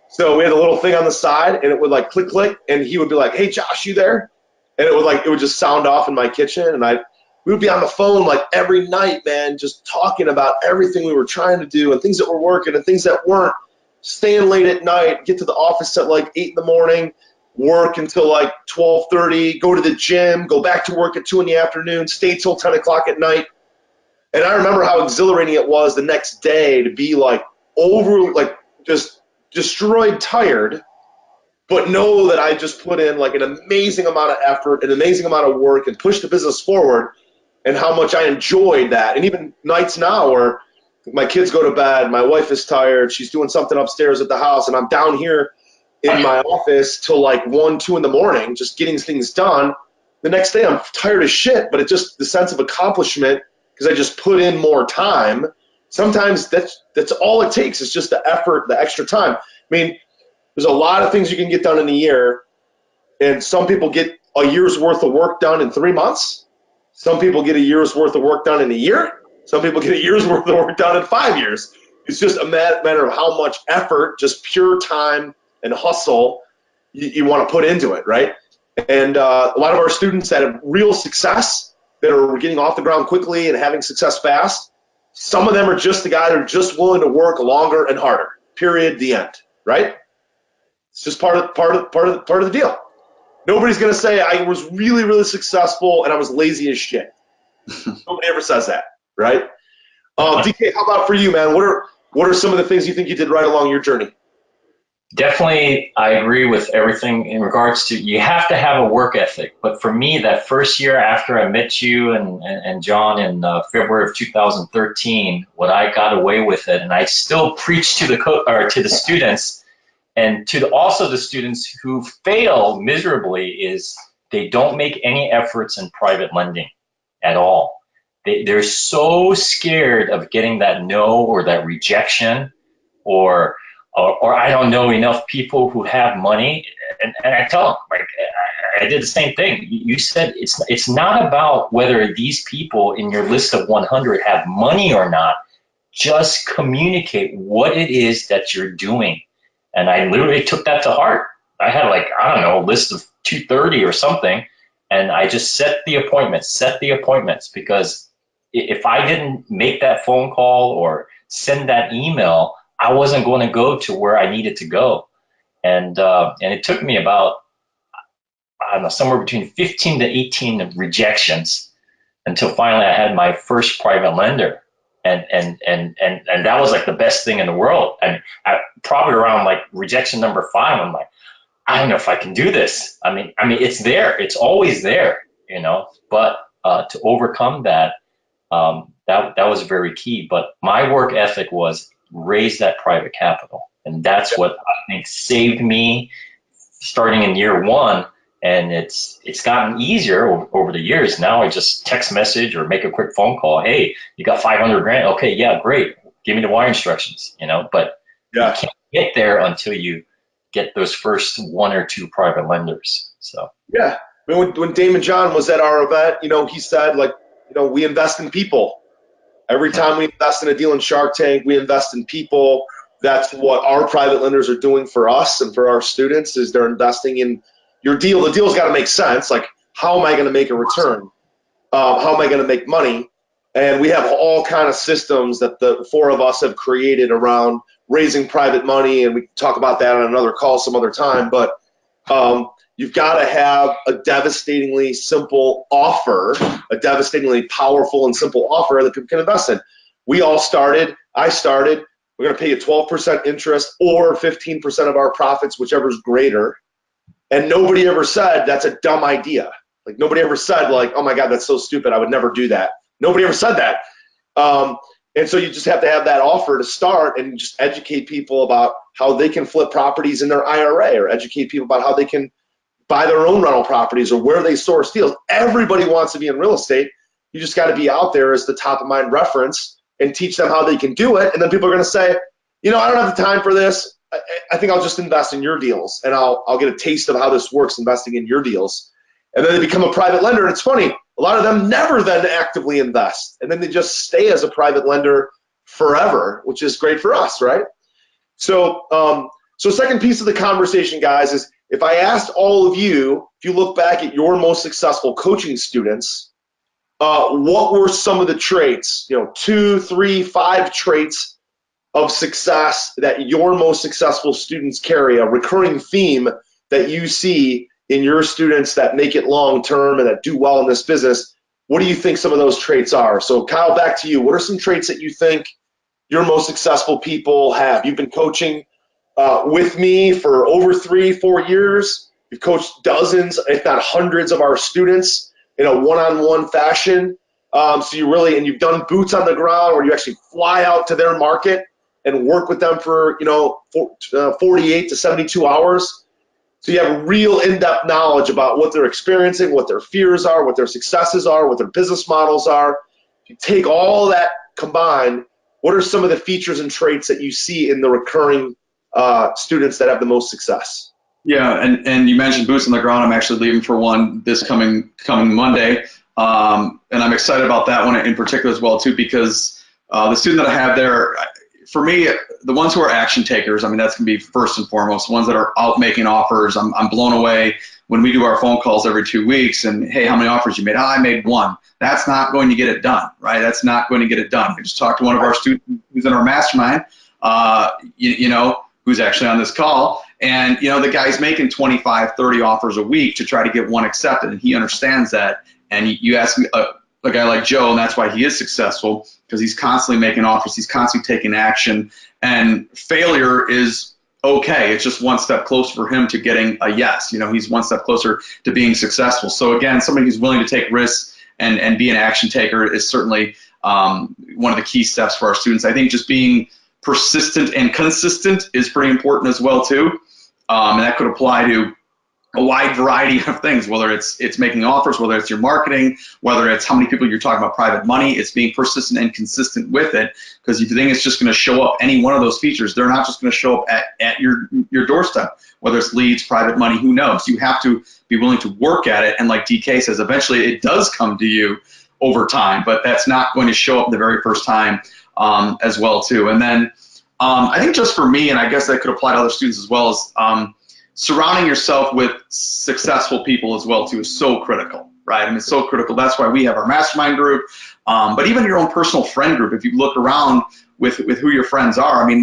So we had a little thing on the side, and it would like click click, and he would be like, "Hey Josh, you there?" And it would just sound off in my kitchen, and we would be on the phone like every night, man, just talking about everything we were trying to do and things that were working and things that weren't. Staying late at night, get to the office at like 8 in the morning, work until like 12:30, go to the gym, go back to work at 2 in the afternoon, stay till 10 o'clock at night. And I remember how exhilarating it was the next day to be like just destroyed, tired, but know that I just put in like an amazing amount of effort, an amazing amount of work, and pushed the business forward, and how much I enjoyed that. And even nights now where my kids go to bed, my wife is tired, she's doing something upstairs at the house, and I'm down here in my office till like 1, 2 in the morning, just getting things done. The next day I'm tired as shit, but it's just the sense of accomplishment because I just put in more time. Sometimes that's all it takes is just the effort, the extra time. I mean, there's a lot of things you can get done in a year, and some people get a year's worth of work done in 3 months. Some people get a year's worth of work done in a year. Some people get a year's worth of work done in 5 years. It's just a matter of how much effort, just pure time and hustle you want to put into it, right? And a lot of our students that have real success, that are getting off the ground quickly and having success fast, some of them are just the guy that are just willing to work longer and harder. Period. The end. Right? It's just part of the deal. Nobody's gonna say I was really, really successful and I was lazy as shit. Nobody ever says that, right? DK, how about for you, man? What are some of the things you think you did right along your journey? Definitely, I agree with everything in regards to you have to have a work ethic. But for me, that first year after I met you and John in February of 2013, what I got away with it, and I still preach to the students, and also the students who fail miserably, is they don't make any efforts in private lending at all. They're so scared of getting that no or that rejection, or I don't know enough people who have money, and I tell them, like, I did the same thing. You said it's not about whether these people in your list of 100 have money or not. Just communicate what it is that you're doing. And I literally took that to heart. I had like, I don't know, a list of 230 or something, and I just set the appointments, because if I didn't make that phone call or send that email, I wasn't going to go to where I needed to go. And it took me about, I don't know, somewhere between 15 to 18 rejections until finally I had my first private lender. And that was like the best thing in the world. And I probably around like rejection number 5, I'm like, I don't know if I can do this. I mean, it's there. It's always there, but to overcome that, that was very key. But my work ethic was raise that private capital. And that's what I think saved me starting in year 1. And it's gotten easier over the years. Now I just text message or make a quick phone call. Hey, you got 500 grand? Okay, yeah, great. Give me the wire instructions, But Yeah. You can't get there until you get those first 1 or 2 private lenders. So Yeah. I mean, when Damon John was at our event, he said, like, we invest in people. Every time we invest in a deal in Shark Tank, we invest in people. That's what our private lenders are doing for us and for our students, is they're investing in your deal. The deal's got to make sense. Like, how am I going to make a return? How am I going to make money? And we have all kind of systems that the 4 of us have created around raising private money, and we can talk about that on another call some other time. But you've got to have a devastatingly simple offer, a devastatingly powerful and simple offer that people can invest in. I started, we're going to pay you 12% interest or 15% of our profits, whichever is greater. And nobody ever said that's a dumb idea. Like, nobody ever said, like, oh my God, that's so stupid, I would never do that. Nobody ever said that. And so you just have to have that offer to start and just educate people about how they can flip properties in their IRA, or educate people about how they can buy their own rental properties or where they source deals. Everybody wants to be in real estate. You just got to be out there as the top of mind reference and teach them how they can do it. And then people are going to say, I don't have the time for this. I think I'll just invest in your deals, and I'll get a taste of how this works investing in your deals. And then they become a private lender. And it's funny, a lot of them never then actively invest, and then they just stay as a private lender forever, which is great for us, right? So second piece of the conversation, guys, is if I asked all of you, if you look back at your most successful coaching students, what were some of the traits, 2, 3, 5 traits of success that your most successful students carry, a recurring theme that you see in your students that make it long term and that do well in this business, what do you think some of those traits are? So Kyle, back to you. What are some traits that you think your most successful people have? You've been coaching with me for over 3-4 years. You've coached dozens, if not hundreds, of our students in a one-on-one fashion. So you've done boots on the ground where you actually fly out to their market and work with them for 48 to 72 hours. So you have real in-depth knowledge about what they're experiencing, what their fears are, what their successes are, what their business models are. If you take all that combined, what are some of the features and traits that you see in the recurring students that have the most success? Yeah, and you mentioned boots on the ground. I'm actually leaving for one this coming Monday, and I'm excited about that one in particular as well too, because the student that I have there, for me, the ones who are action takers, I mean, that's going to be first and foremost. The ones that are out making offers, I'm blown away when we do our phone calls every 2 weeks and, hey, how many offers you made? I made one. That's not going to get it done, right? That's not going to get it done. I just talked to one of our students who's in our mastermind, who's actually on this call, and, the guy's making 25, 30 offers a week to try to get one accepted, and he understands that. And you ask a guy like Joe, and that's why he is successful, because he's constantly making offers, he's constantly taking action, and failure is okay. It's just one step closer for him to getting a yes. He's one step closer to being successful. So again, somebody who's willing to take risks and be an action taker is certainly one of the key steps for our students. I think just being persistent and consistent is pretty important as well too, and that could apply to a wide variety of things, whether it's making offers, whether it's your marketing, whether it's how many people you're talking about private money. It's being persistent and consistent with it, because if you think it's just going to show up, any one of those features, they're not just going to show up at your doorstep, whether it's leads, private money, who knows. You have to be willing to work at it, and like DK says, eventually it does come to you over time, but that's not going to show up the very first time as well too. And then I think just for me, and I guess that could apply to other students as well, is surrounding yourself with successful people as well too is so critical, right? I mean, it's so critical. That's why we have our mastermind group, but even your own personal friend group. If you look around with who your friends are, I mean,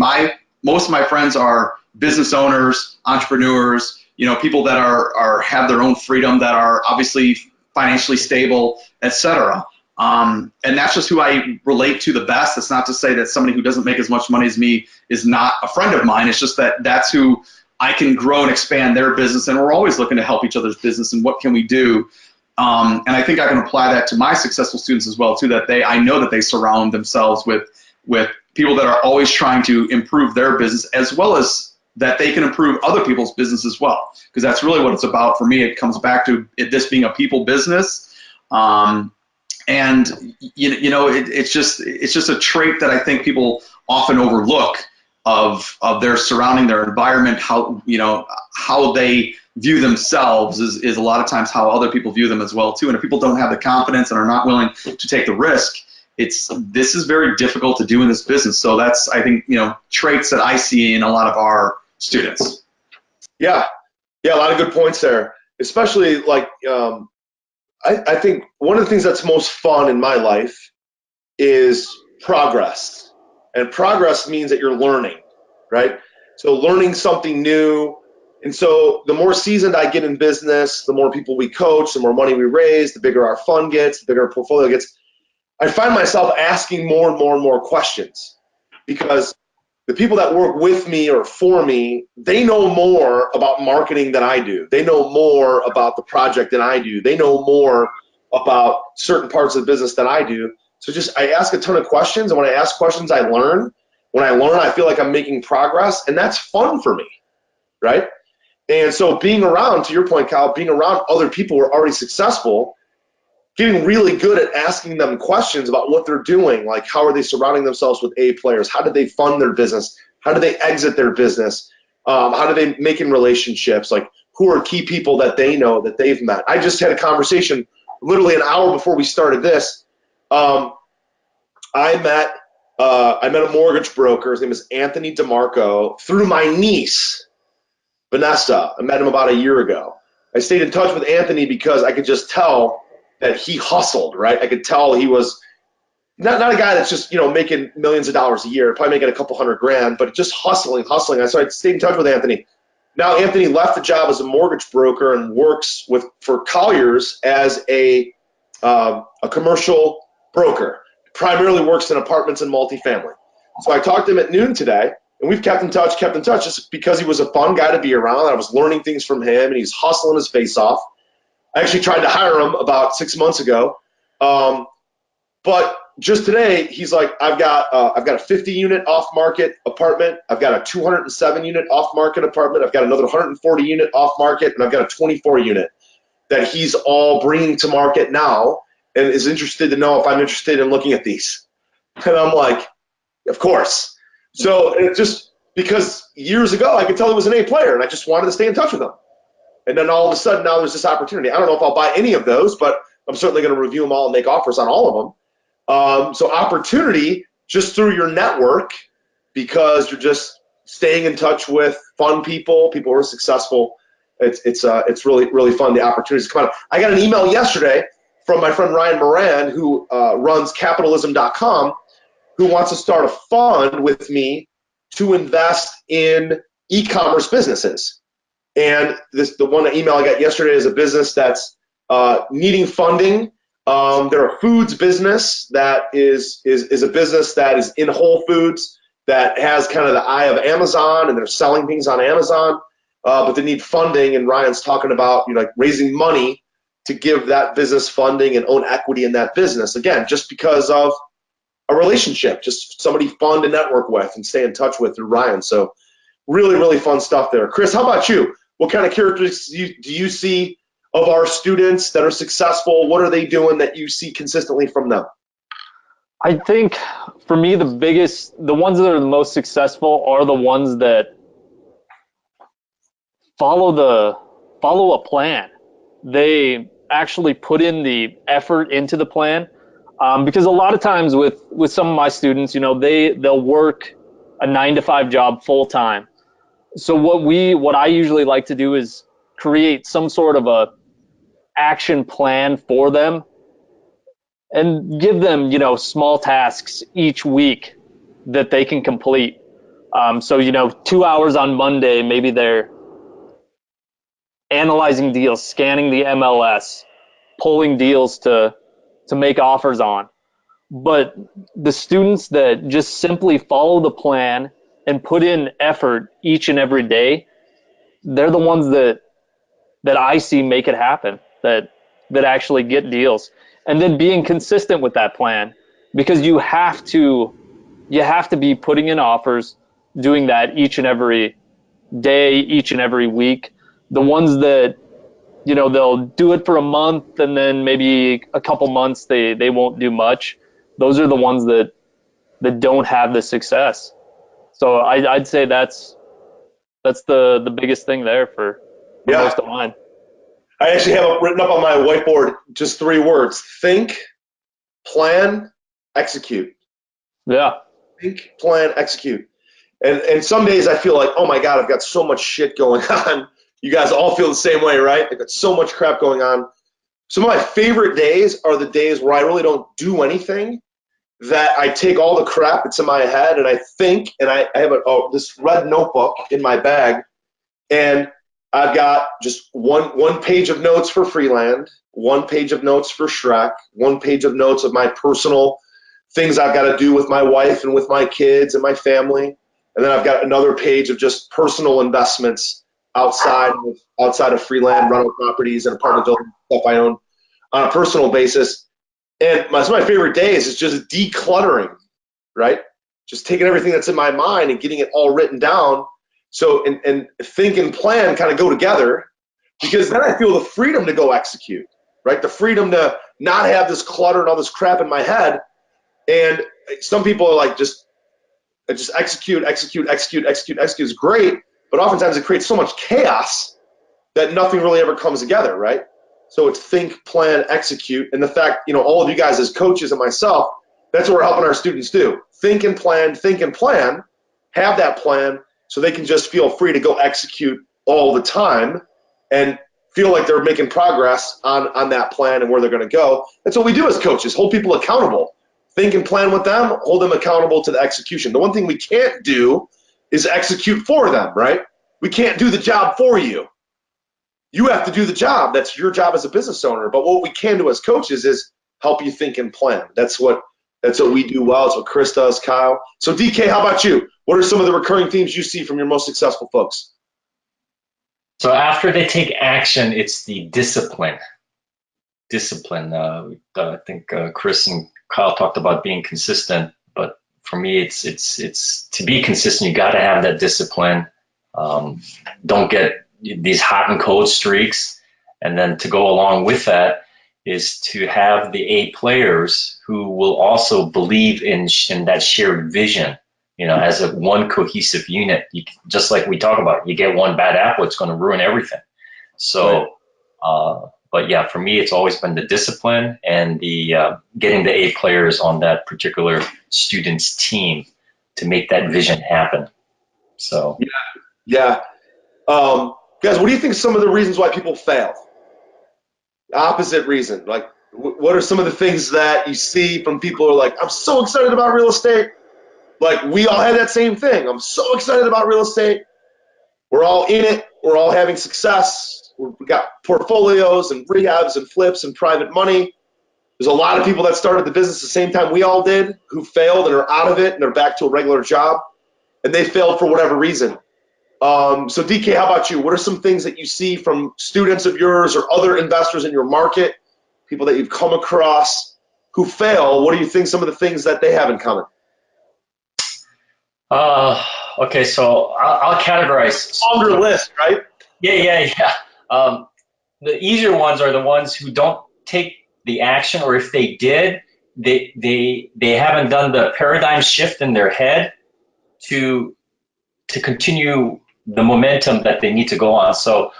most of my friends are business owners, entrepreneurs, people that have their own freedom, that are obviously financially stable, etc. And that's just who I relate to the best. It's not to say that somebody who doesn't make as much money as me is not a friend of mine. It's just that that's who I can grow and expand their business, and we're always looking to help each other's business and what can we do. And I think I can apply that to my successful students as well too, that I know that they surround themselves with people that are always trying to improve their business, as well as that they can improve other people's business as well, because that's really what it's about for me. It comes back to this being a people business. And it's just a trait that I think people often overlook of their surrounding, their environment, how they view themselves is a lot of times how other people view them as well too. And if people don't have the confidence and are not willing to take the risk, this is very difficult to do in this business. So that's, I think, traits that I see in a lot of our students. Yeah, a lot of good points there. Especially like I think one of the things that's most fun in my life is progress. And progress means that you're learning, right? So learning something new. And so the more seasoned I get in business, the more people we coach, the more money we raise, the bigger our fund gets, the bigger our portfolio gets. I find myself asking more and more and more questions, because the people that work with me or for me, they know more about marketing than I do. They know more about the project than I do. They know more about certain parts of the business than I do. So I ask a ton of questions, and when I ask questions, I learn. When I learn, I feel like I'm making progress, and that's fun for me, right? And so being around, to your point, Kyle, being around other people who are already successful, getting really good at asking them questions about what they're doing, like how are they surrounding themselves with A players? How do they fund their business? How do they exit their business? How do they make in relationships? Like, who are key people that they know that they've met? I just had a conversation literally an hour before we started this. I met a mortgage broker. His name is Anthony DeMarco, through my niece, Vanessa. I met him about a year ago. I stayed in touch with Anthony because I could just tell that he hustled, right? I could tell he was not a guy that's just, making millions of dollars a year, probably making a couple $100,000, but just hustling. So I stayed in touch with Anthony. Now Anthony left the job as a mortgage broker and works for Colliers as a commercial broker. Primarily works in apartments and multifamily. So I talked to him at noon today, and we've kept in touch just because he was a fun guy to be around. I was learning things from him, and he's hustling his face off. I actually tried to hire him about 6 months ago. But just today, he's like, I've got a 50-unit off-market apartment. I've got a 207-unit off-market apartment. I've got another 140-unit off-market, and I've got a 24-unit that he's all bringing to market now and is interested to know if I'm interested in looking at these. And I'm like, of course. So it just because years ago I could tell he was an A player, and I just wanted to stay in touch with him. And then all of a sudden now there's this opportunity. I don't know if I'll buy any of those, but I'm certainly going to review them all and make offers on all of them. So opportunity just through your network, because you're just staying in touch with fun people who are successful. It's really, really fun, the opportunities come out. I got an email yesterday from my friend Ryan Moran, who runs capitalism.com, who wants to start a fund with me to invest in e-commerce businesses. And the one email I got yesterday is a business that's needing funding. They're a foods business that is a business that is in Whole Foods, that has kind of the eye of Amazon, and they're selling things on Amazon, but they need funding. And Ryan's talking about raising money to give that business funding and own equity in that business. Again, just because of a relationship, just somebody fun to network with and stay in touch with through Ryan. So really, really fun stuff there. Chris, how about you? What kind of characteristics do you see of our students that are successful? What are they doing that you see consistently from them? I think for me, the ones that are the most successful are the ones that follow a plan. They actually put in the effort into the plan. Because a lot of times with some of my students, they'll work a 9-to-5 job full time. So what I usually like to do is create some sort of a action plan for them and give them, small tasks each week that they can complete. So 2 hours on Monday, maybe they're analyzing deals, scanning the MLS, pulling deals to make offers on. But the students that just simply follow the plan and put in effort each and every day, they're the ones that I see make it happen, that actually get deals. And then being consistent with that plan, because you have to be putting in offers, doing that each and every day, each and every week. The ones that they'll do it for a month and then maybe a couple months they won't do much. Those are the ones that don't have the success. So I'd say that's the biggest thing there for most of mine. I actually have it written up on my whiteboard, just 3 words: think, plan, execute. Yeah. Think, plan, execute. And some days I feel like, oh my God, I've got so much shit going on. You guys all feel the same way, right? I've got so much crap going on. Some of my favorite days are the days where I really don't do anything, that I take all the crap that's in my head and I think, and I have this red notebook in my bag, and I've got just one page of notes for Freeland, 1 page of notes for Shrek, 1 page of notes of my personal things I've got to do with my wife and with my kids and my family, and then I've got another page of just personal investments outside of Freeland, rental properties and apartment buildings, stuff I own on a personal basis. And some of my favorite days is just decluttering, right? Just taking everything that's in my mind and getting it all written down. So, and think and plan kind of go together, because then I feel the freedom to go execute, right? The freedom to not have this clutter and all this crap in my head. And some people are like, just execute is great, but oftentimes it creates so much chaos that nothing really ever comes together, right? So it's think, plan, execute. And the fact, all of you guys as coaches and myself, that's what we're helping our students do. Think and plan, have that plan so they can just feel free to go execute all the time and feel like they're making progress on that plan and where they're going to go. That's what we do as coaches, hold people accountable. Think and plan with them, hold them accountable to the execution. The one thing we can't do is execute for them, right? we can't do the job for you. You have to do the job. That's your job as a business owner. But what we can do as coaches is help you think and plan. That's what we do well. It's what Chris does, Kyle. So DK, how about you? What are some of the recurring themes you see from your most successful folks? So after they take action, it's the discipline. I think Chris and Kyle talked about being consistent, but for me, it's to be consistent. You got to have that discipline. Don't get these hot and cold streaks, and then to go along with that is to have the A players who will also believe in that shared vision. As a one cohesive unit. Just like we talk about, you get one bad apple, it's going to ruin everything. So. Right. But yeah, for me, it's always been the discipline and the getting the A players on that particular student's team to make that vision happen. So yeah. Guys, what do you think some of the reasons why people fail? Opposite reason, like what are some of the things that you see from people who are like, I'm so excited about real estate. Like we all had that same thing. I'm so excited about real estate. We're all in it. We're all having success. We got portfolios and rehabs and flips and private money. There's a lot of people that started the business the same time we all did who failed and are out of it and are back to a regular job, and they failed for whatever reason. So DK, how about you? What are some things that you see from students of yours or other investors in your market, people that you've come across who fail? What do you think some of the things that they have in common? Okay, so I'll categorize. Longer list, right? Yeah. The easier ones are the ones who don't take the action, or if they did, they haven't done the paradigm shift in their head to continue the momentum that they need to go on. So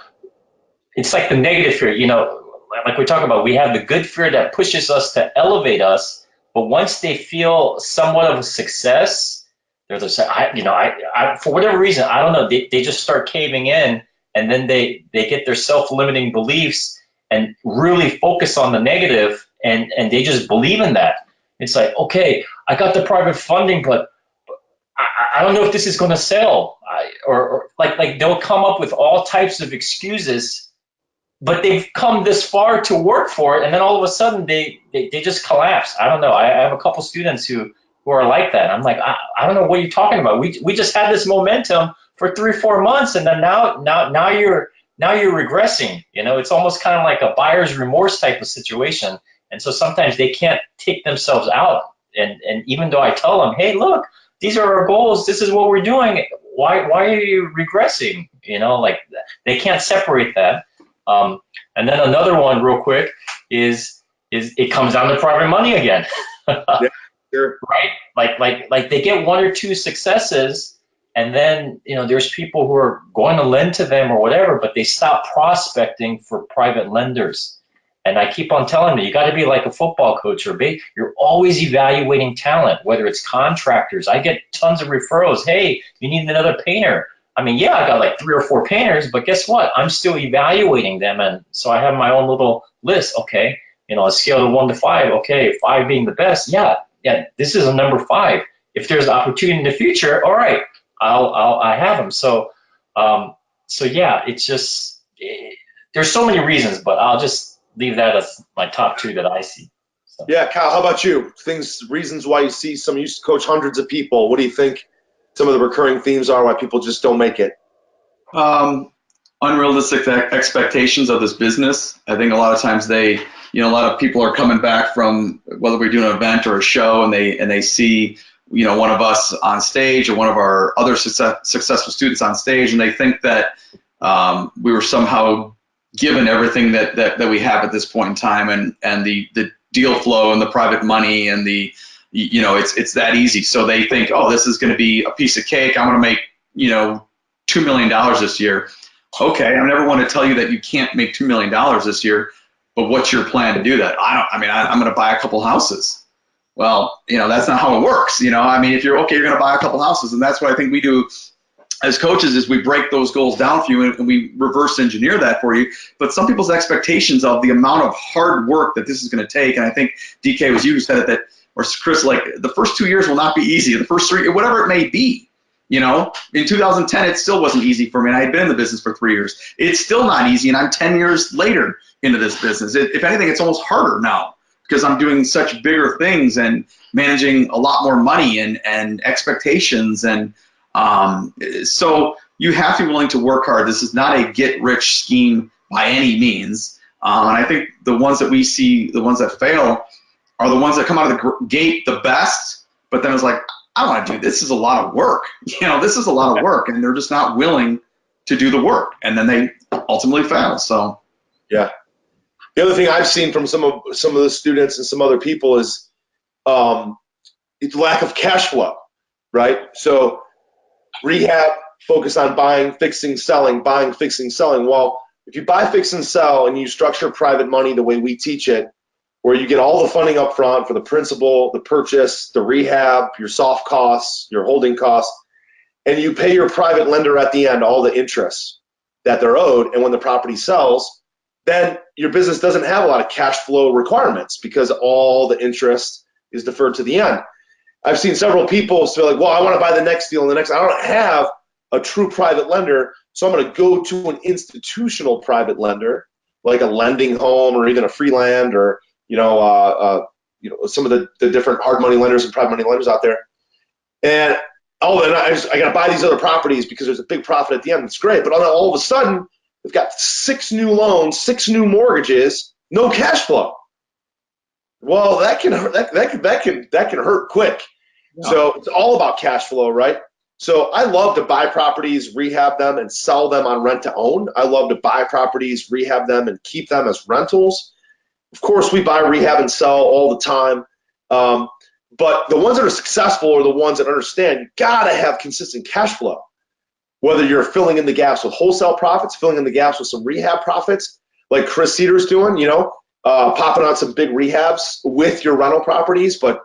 it's like the negative fear, like we talk about, we have the good fear that pushes us to elevate us, but once they feel somewhat of a success, they're just, for whatever reason, I don't know, they just start caving in. And then they get their self-limiting beliefs and really focus on the negative, and they just believe in that. It's like, okay, I got the private funding, but I don't know if this is going to sell. Or like they'll come up with all types of excuses, but they've come this far to work for it, and then all of a sudden they just collapse. I don't know. I have a couple students who are like that. I'm like, I don't know what you're talking about. We just had this momentum for 3-4 months, and then now you're regressing. It's almost kind of like a buyer's remorse type of situation. And so sometimes they can't take themselves out. And even though I tell them, hey, look, these are our goals. This is what we're doing. Why are you regressing? Like they can't separate that. And then another one, real quick, is it comes down to private money again. Yeah, sure. Right? Like they get 1 or 2 successes. And then, there's people who are going to lend to them or whatever, but they stop prospecting for private lenders. And I keep on telling them, you got to be like a football coach, or you're always evaluating talent, whether it's contractors. I get tons of referrals. Hey, you need another painter. I mean, yeah, I got like 3 or 4 painters, but guess what? I'm still evaluating them. And so I have my own little list. Okay, a scale of 1 to 5. Okay, 5 being the best. Yeah, this is a number 5. If there's opportunity in the future, all right. I have them. So yeah, it's just, there's so many reasons, but I'll just leave that as my top 2 that I see. So. Yeah, Kyle, how about you? Reasons why you see some, you used to coach hundreds of people. What do you think some of the recurring themes are why people just don't make it? Unrealistic expectations of this business. I think a lot of times a lot of people are coming back from whether we're doing an event or a show, and they see one of us on stage or one of our other successful students on stage, and they think that we were somehow given everything that we have at this point in time, and the deal flow and the private money and it's that easy. So they think, oh, this is going to be a piece of cake. I'm going to make $2 million this year. Okay, I never want to tell you that you can't make $2 million this year, but what's your plan to do that? I'm going to buy a couple houses. Well, that's not how it works. If you're okay, you're going to buy a couple houses. And that's what I think we do as coaches is we break those goals down for you and we reverse engineer that for you. But some people's expectations of the amount of hard work that this is going to take, and I think DK was you who said it, or Chris, like the first 2 years will not be easy. The first 3, whatever it may be. You know, in 2010, it still wasn't easy for me. And I had been in the business for 3 years. It's still not easy, and I'm 10 years later into this business. If anything, it's almost harder now because I'm doing such bigger things and managing a lot more money and expectations. And so you have to be willing to work hard. This is not a get-rich scheme by any means. And I think the ones that we see, the ones that fail, are the ones that come out of the gate the best, but then it's like, I want to do this. Is a lot of work. You know, this is a lot of work, and they're just not willing to do the work, and then they ultimately fail. So, yeah. The other thing I've seen from some of the students and some other people is it's lack of cash flow, right? So, rehab focus on buying, fixing, selling, buying, fixing, selling. Well, if you buy, fix, and sell, and you structure private money the way we teach it, where you get all the funding up front for the principal, the purchase, the rehab, your soft costs, your holding costs, and you pay your private lender at the end all the interest that they're owed, and when the property sells, then your business doesn't have a lot of cash flow requirements because all the interest is deferred to the end. I've seen several people say like, well, I want to buy the next deal and the next. I don't have a true private lender, so I'm going to go to an institutional private lender, like a lending home or even a Freeland or some of the different hard money lenders and private money lenders out there. And then I got to buy these other properties because there's a big profit at the end. It's great. But all of a sudden, they've got 6 new loans, 6 new mortgages, no cash flow. Well, that can hurt quick. Yeah. So it's all about cash flow, right? So I love to buy properties, rehab them, and sell them on rent to own. I love to buy properties, rehab them, and keep them as rentals. Of course, we buy, rehab, and sell all the time. But the ones that are successful are the ones that understand you got to have consistent cash flow. Whether you're filling in the gaps with wholesale profits, filling in the gaps with some rehab profits, like Chris Seder's doing, popping on some big rehabs with your rental properties. But,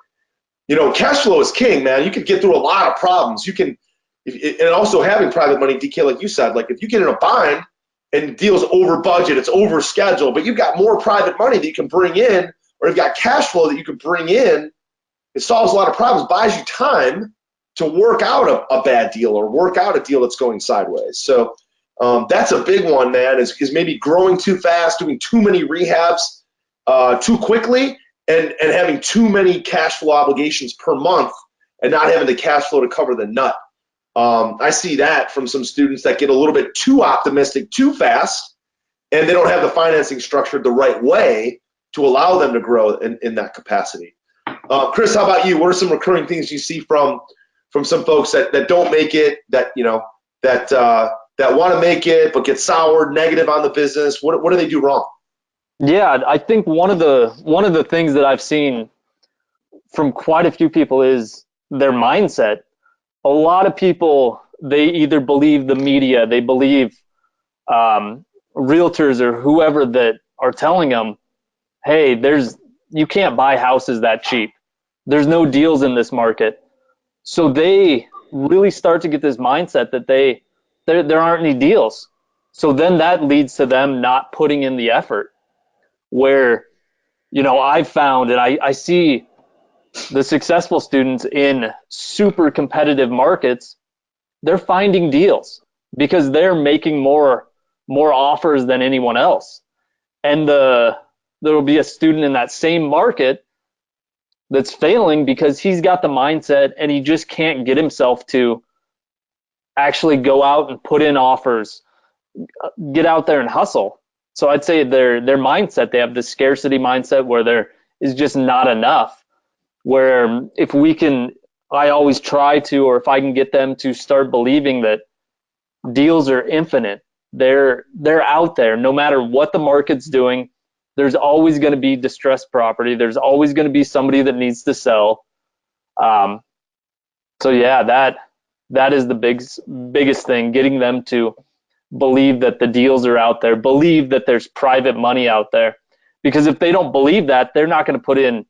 cash flow is king, man. You can get through a lot of problems. And also having private money, DK, like you said, like if you get in a bind, and the deal's over budget, it's over schedule, but you've got more private money that you can bring in, or you've got cash flow that you can bring in, it solves a lot of problems, buys you time to work out a bad deal or work out a deal that's going sideways. So that's a big one, man, is maybe growing too fast, doing too many rehabs too quickly, and having too many cash flow obligations per month and not having the cash flow to cover the nut. I see that from some students that get a little bit too optimistic too fast, and they don't have the financing structured the right way to allow them to grow in that capacity. Chris, how about you? What are some recurring things you see from some folks that don't make it, that want to make it but get soured, negative on the business? What do they do wrong? Yeah, I think one of the things that I've seen from quite a few people is their mindset. A lot of people, they either believe the media, they believe realtors or whoever that are telling them, hey, you can't buy houses that cheap. There's no deals in this market. So they really start to get this mindset that there aren't any deals. So then that leads to them not putting in the effort, where, I've found, and I see the successful students in super competitive markets, they're finding deals because they're making more offers than anyone else. And there'll be a student in that same market that's failing because he's got the mindset and he just can't get himself to actually go out and put in offers, get out there and hustle. So I'd say their mindset, they have this scarcity mindset where there is just not enough. Where if I always try to, or if I can get them to start believing that deals are infinite, they're out there no matter what the market's doing. There's always going to be distressed property. There's always going to be somebody that needs to sell. So yeah, that is the biggest thing, getting them to believe that the deals are out there, believe that there's private money out there. Because if they don't believe that, they're not going to put in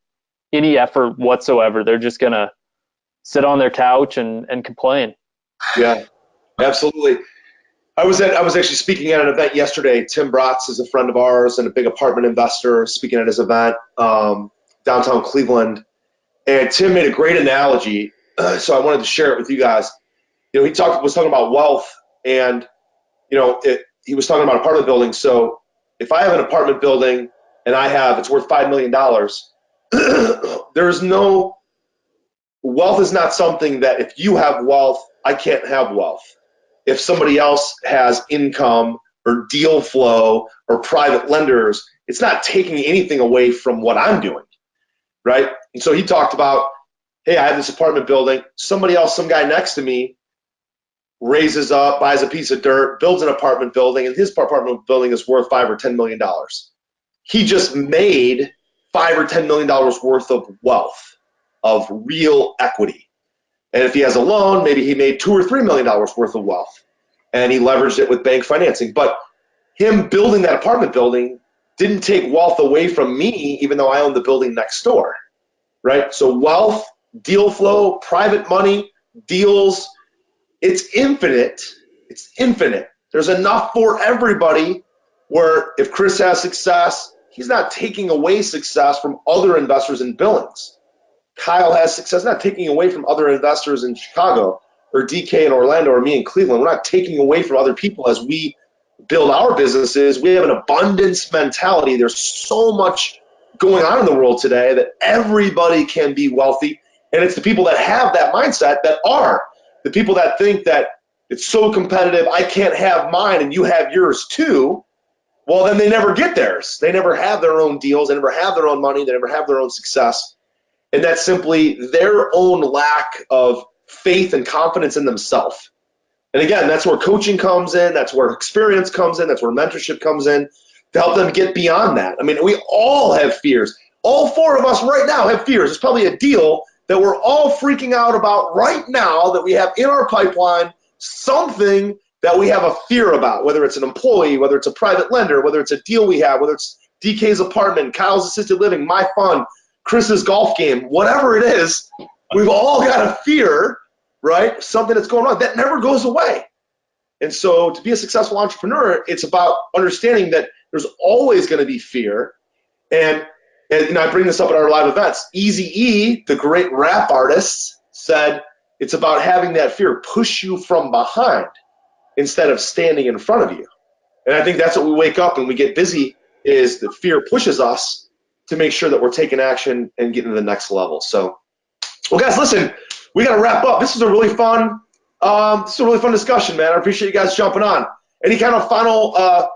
any effort whatsoever. They're just going to sit on their couch and complain. Yeah, absolutely. I was actually speaking at an event yesterday. Tim Bratz is a friend of ours and a big apartment investor, speaking at his event downtown Cleveland. And Tim made a great analogy, so I wanted to share it with you guys. he was talking about wealth, and he was talking about apartment buildings. So if I have an apartment building and it's worth $5 million, there's no wealth is not something that if you have wealth, I can't have wealth. If somebody else has income or deal flow or private lenders, it's not taking anything away from what I'm doing, right? And so he talked about, hey, I have this apartment building. Somebody else, some guy next to me, raises up, buys a piece of dirt, builds an apartment building, and his apartment building is worth $5 or $10 million. He just made $5 or $10 million worth of wealth, of real equity. And if he has a loan, maybe he made $2 or $3 million worth of wealth, and he leveraged it with bank financing. But him building that apartment building didn't take wealth away from me, even though I own the building next door, right? So wealth, deal flow, private money, deals, it's infinite. It's infinite. There's enough for everybody where if Chris has success, he's not taking away success from other investors in Billings. Kyle has success, not taking away from other investors in Chicago or DK in Orlando or me in Cleveland. We're not taking away from other people as we build our businesses. We have an abundance mentality. There's so much going on in the world today that everybody can be wealthy. And it's the people that have that mindset that are. The people that think that it's so competitive, I can't have mine and you have yours too, well, then they never get theirs. They never have their own deals. They never have their own money. They never have their own success. And that's simply their own lack of faith and confidence in themselves. And again, that's where coaching comes in. That's where experience comes in. That's where mentorship comes in to help them get beyond that. I mean, we all have fears. All four of us right now have fears. It's probably a deal that we're all freaking out about right now that we have in our pipeline, something that we have a fear about, whether it's an employee, whether it's a private lender, whether it's a deal we have, whether it's DK's apartment, Kyle's assisted living, my fund, Chris's golf game, whatever it is, we've all got a fear, right? Something that's going on that never goes away. And so to be a successful entrepreneur, it's about understanding that there's always going to be fear. And I bring this up at our live events. Eazy-E, the great rap artist, said it's about having that fear push you from behind instead of standing in front of you. And I think that's what we wake up and we get busy is the fear pushes us to make sure that we're taking action and getting to the next level. So, well, guys, listen, we got to wrap up. This is a really fun discussion, man. I appreciate you guys jumping on. Any kind of final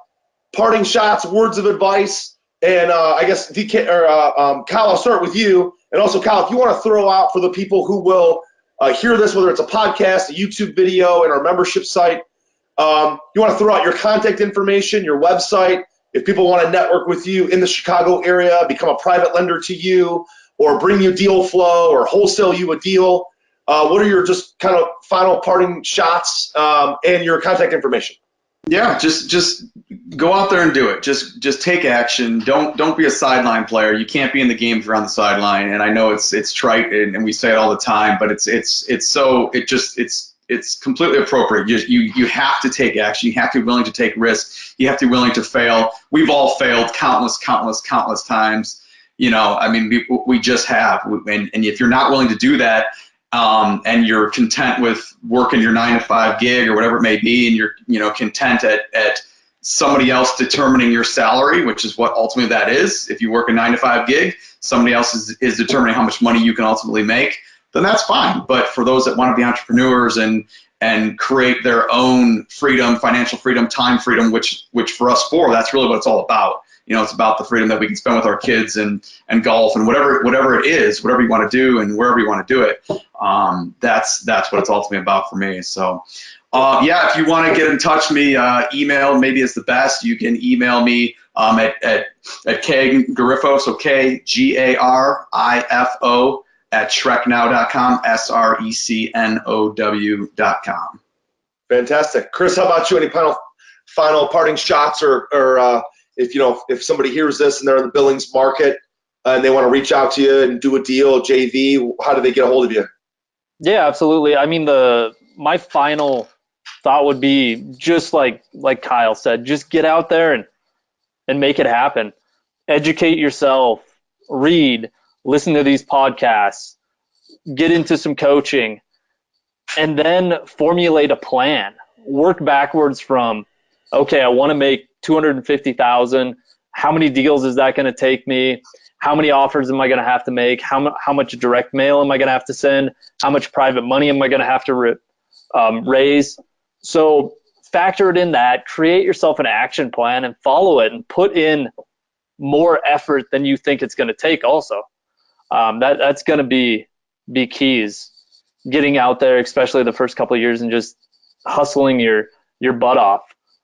parting shots, words of advice? And I guess DK or Kyle, I'll start with you. And also, Kyle, if you want to throw out for the people who will hear this, whether it's a podcast, a YouTube video, and our membership site, you want to throw out your contact information, your website. If people want to network with you in the Chicago area, become a private lender to you, or bring you deal flow, or wholesale you a deal, what are your just kind of final parting shots and your contact information? Yeah, just go out there and do it. Just take action. Don't be a sideline player. You can't be in the game if you're on the sideline. And I know it's trite and we say it all the time, but it's completely appropriate. You have to take action. You have to be willing to take risks. You have to be willing to fail. We've all failed countless times. I mean, we just have. And if you're not willing to do that, and you're content with working your 9-to-5 gig or whatever it may be, and you're content at somebody else determining your salary, which is what ultimately that is. If you work a 9-to-5 gig, somebody else is determining how much money you can ultimately make, then that's fine. But for those that want to be entrepreneurs and create their own freedom, financial freedom, time freedom, which for us four, that's really what it's all about. It's about the freedom that we can spend with our kids and golf and whatever it is, whatever you want to do and wherever you want to do it. That's what it's ultimately about for me. So, if you want to get in touch with me, email maybe is the best. You can email me at Garifo, so KGARIFO @shreknow.com, SRECNOW.com. Fantastic. Chris, how about you? Any final parting shots or if somebody hears this and they're in the Billings market and they want to reach out to you and do a deal, JV, how do they get a hold of you? Yeah, absolutely. I mean, my final thought would be just like Kyle said, just get out there and make it happen. Educate yourself, read, listen to these podcasts, get into some coaching, and then formulate a plan. Work backwards from, okay, I want to make 250,000. How many deals is that going to take me? How many offers am I going to have to make? How much direct mail am I going to have to send? How much private money am I going to have to raise? So factor it in that, create yourself an action plan and follow it, and put in more effort than you think it's going to take also. That's going to be keys. Getting out there, especially the first couple of years, and just hustling your butt off,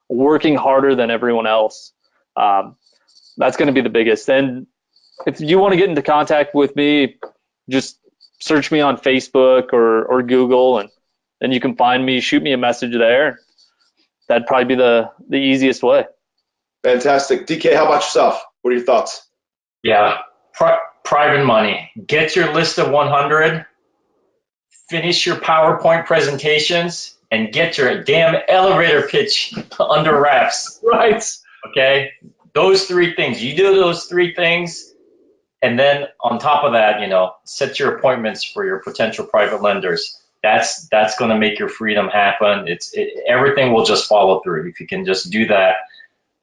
working harder than everyone else. That's going to be the biggest. And if you want to get into contact with me, just search me on Facebook or Google, and you can find me. Shoot me a message there. That'd probably be the easiest way. Fantastic. DK, how about yourself? What are your thoughts? Yeah, private money. Get your list of 100, finish your PowerPoint presentations, and get your damn elevator pitch under wraps. Right. Okay? Those 3 things. You do those 3 things, and then on top of that, set your appointments for your potential private lenders. That's going to make your freedom happen. Everything will just follow through if you can just do that.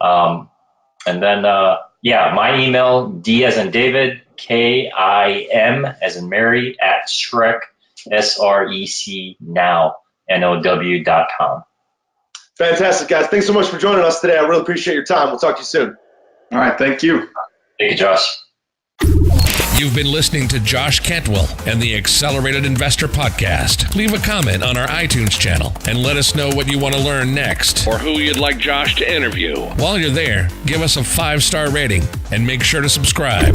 And then, my email, D as in David, KIM as in Mary, at Shrek, SREC now, NOW.com. Fantastic, guys. Thanks so much for joining us today. I really appreciate your time. We'll talk to you soon. All right, thank you. Thank you, Josh. You've been listening to Josh Cantwell and the Accelerated Investor Podcast. Leave a comment on our iTunes channel and let us know what you want to learn next or who you'd like Josh to interview. While you're there, give us a 5-star rating and make sure to subscribe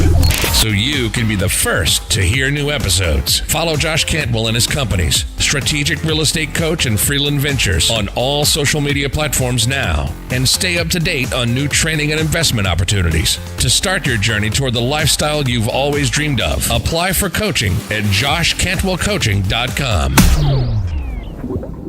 so you can be the first to hear new episodes. Follow Josh Cantwell and his companies, Strategic Real Estate Coach and Freeland Ventures, on all social media platforms now, and stay up to date on new training and investment opportunities. To start your journey toward the lifestyle you've always dreamed of, apply for coaching at joshcantwellcoaching.com.